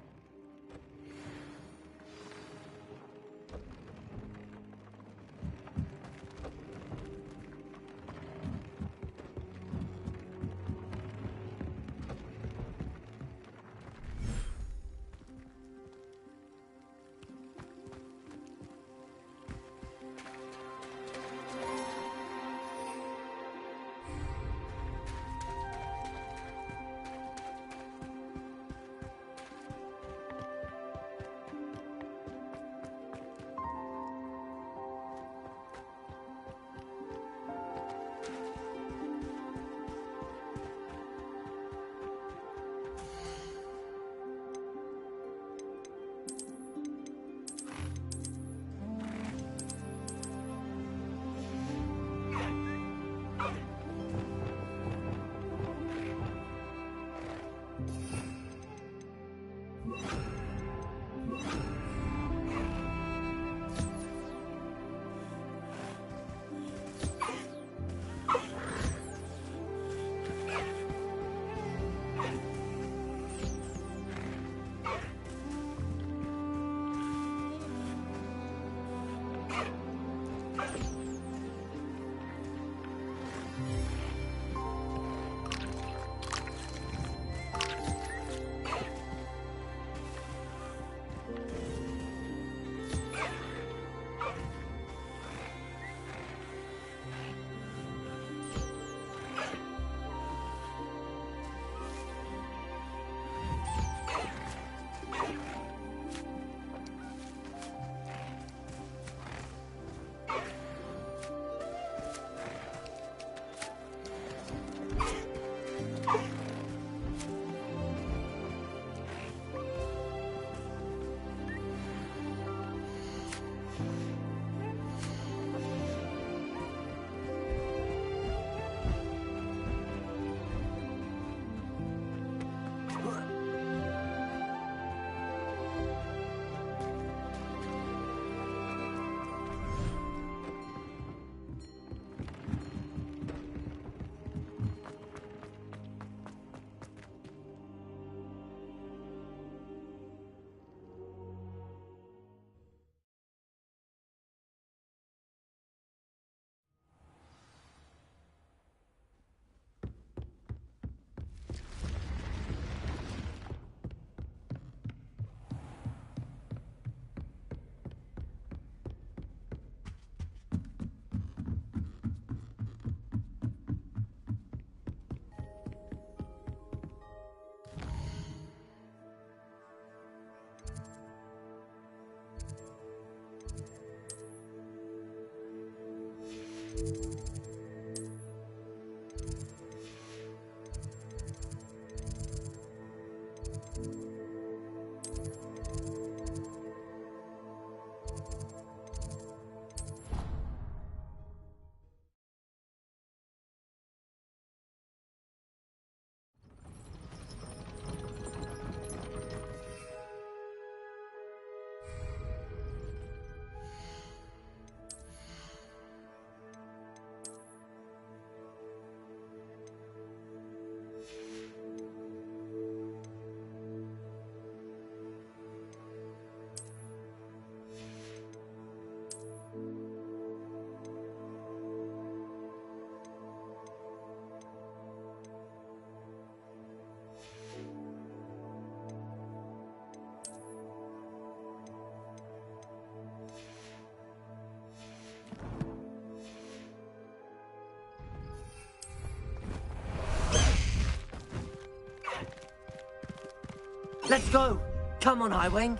Let's go! Come on, Highwing!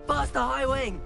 Faster, Highwing!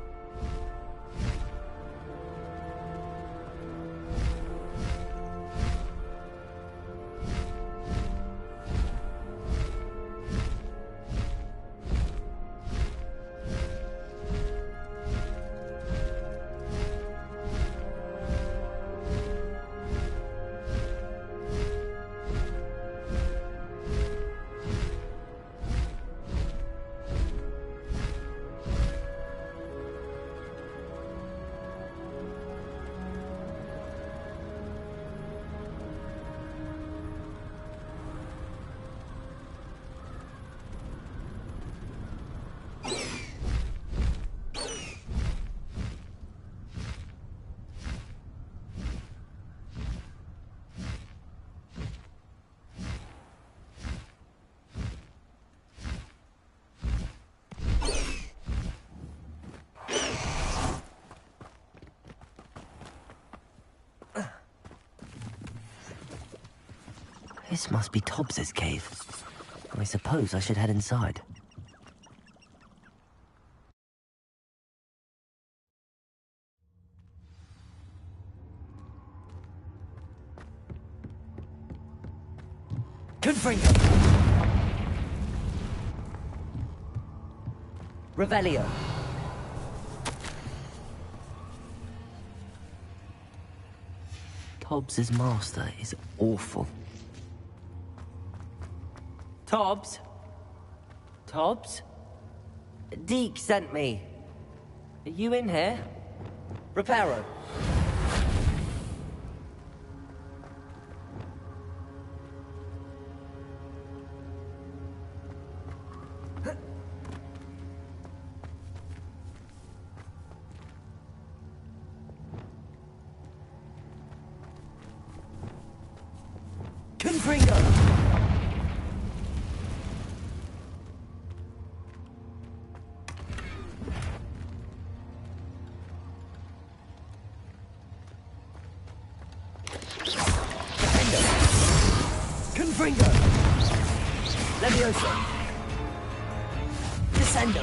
This must be Tobbs's cave. I suppose I should head inside. Confringo! Revelio! Tobbs's master is awful. Tobbs? Tobbs? Deke sent me. Are you in here? Reparo. Confringo! Confringo! Levioso! Descendo!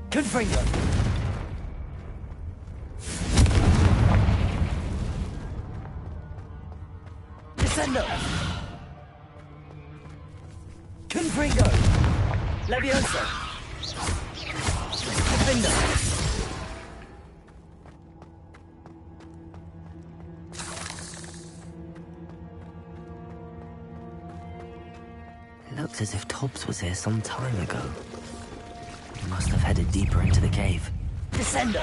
Confringo! Descendo! Confringo! Levioso! Defendo! It looks as if Tobbs was here some time ago. He must have headed deeper into the cave. Descendo!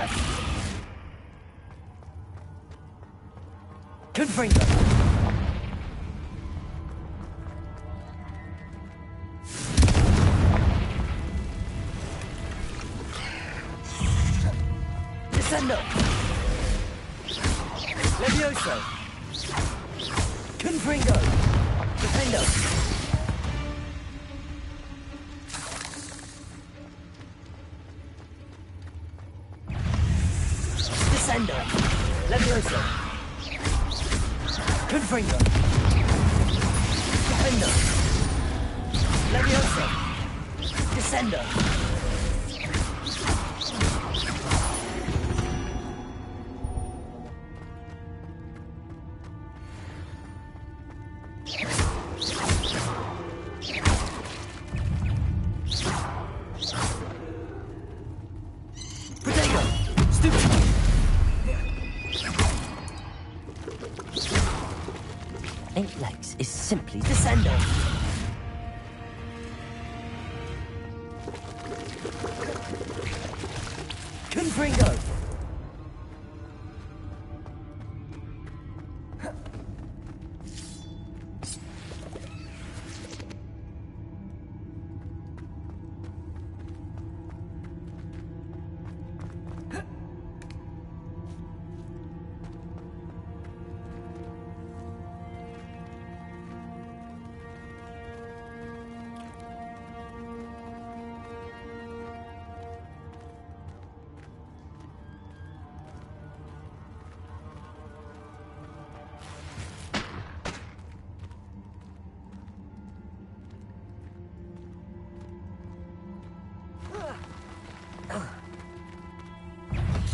Confringo! Descendo! Levioso! Confringo! Defendo! Descendo! Levioso! Confringo! Defendo! Levioso! Descendo! 8 legs is simply Descender. Confringo.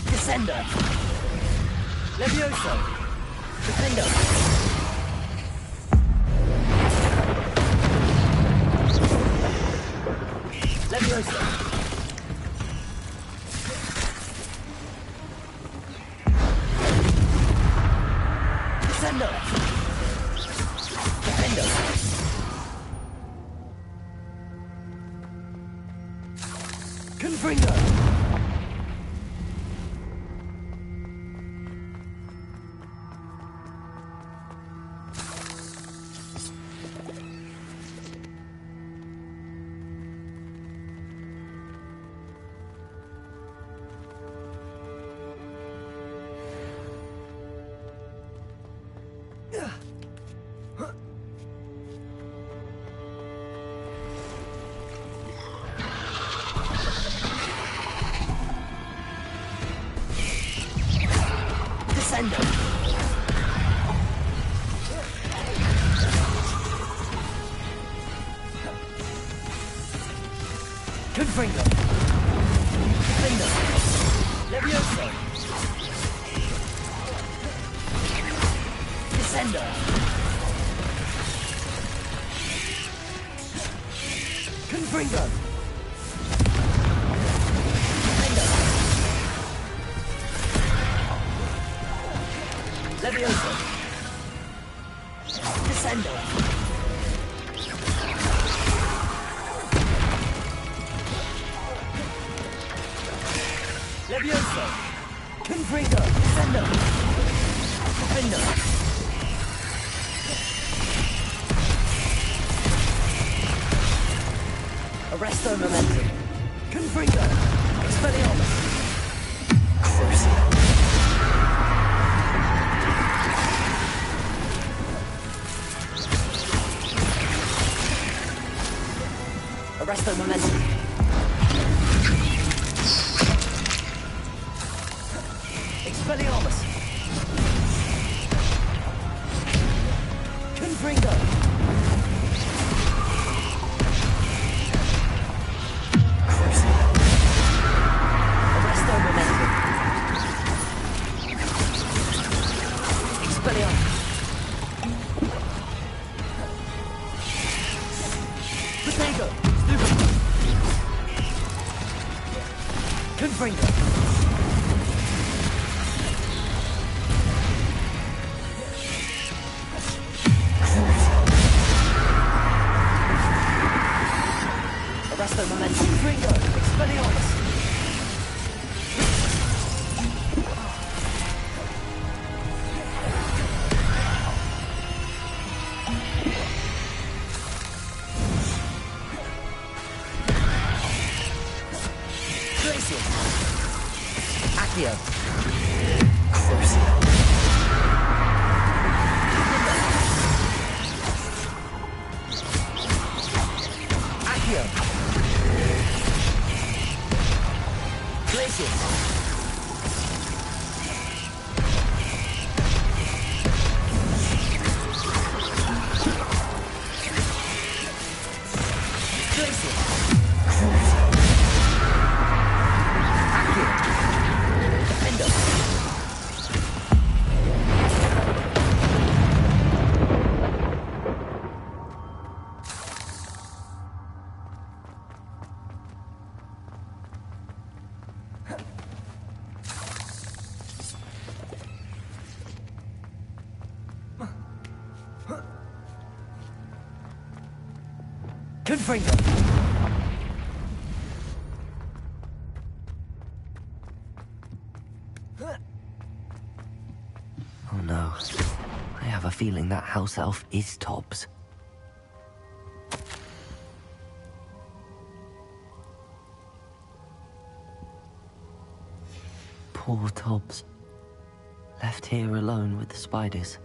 Descender. Levioso. Defender. Levioso. Descender. Defender. Confringo. Descender. Confringo. Defender. Levioso. Descender. Confringo. Defender. Levioso. Descender. Levioso. Confringo. Descender. Defender. Arresto momentum. Confringo. Expelliarmus. Crucial. Arresto momentum. Expelliarmus. Confringo. Arresto momentum. Expelliarmus. Potato. Stupid. Confringo. Arresto momentum. Confringo. Expelliarmus. Glacial. Accio. Crucial. Accio. Glacial. Glacial. Accio. Defender. Huh. Confringo! Oh no. I have a feeling that house elf is Tobbs. Poor Tobbs. Left here alone with the spiders.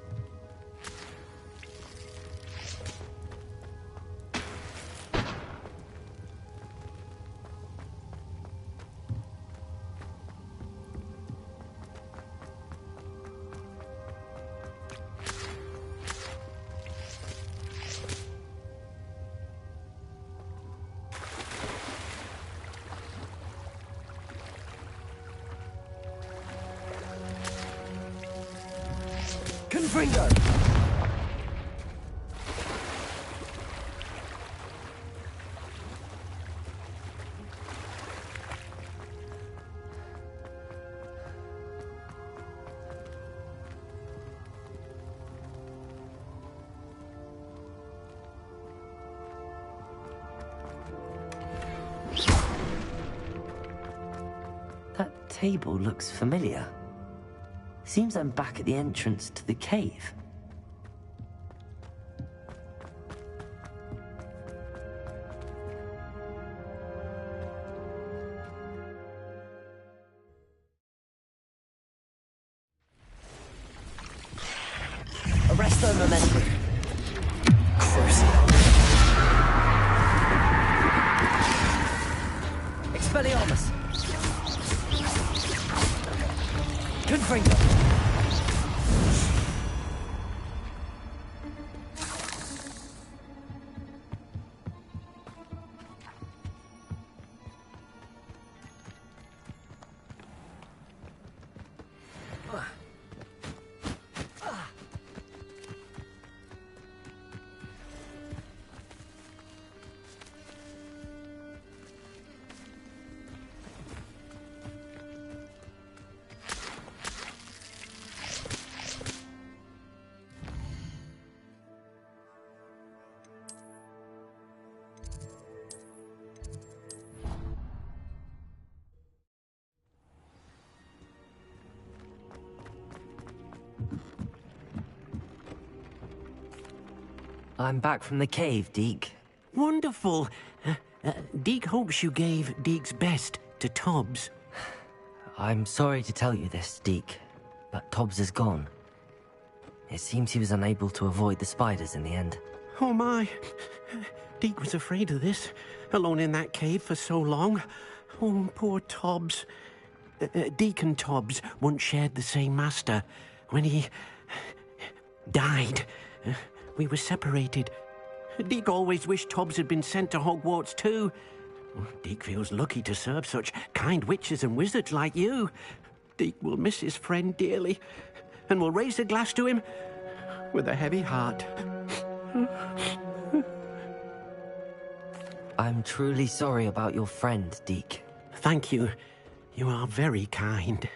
Confringo! That table looks familiar. Seems I'm back at the entrance to the cave. Arresto momentum. Expelliarmus. Confringo. I'm back from the cave, Deke. Wonderful. Deke hopes you gave Deke's best to Tobbs. I'm sorry to tell you this, Deke, but Tobbs is gone. It seems he was unable to avoid the spiders in the end. Oh my. Deke was afraid of this, alone in that cave for so long. Oh, poor Tobbs. Deke and Tobbs once shared the same master. When he died, we were separated. Deke always wished Tobbs had been sent to Hogwarts too. Deke feels lucky to serve such kind witches and wizards like you. Deke will miss his friend dearly, and will raise a glass to him with a heavy heart. I'm truly sorry about your friend, Deke. Thank you. You are very kind.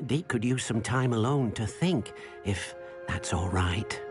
Deke could use some time alone to think, if that's all right.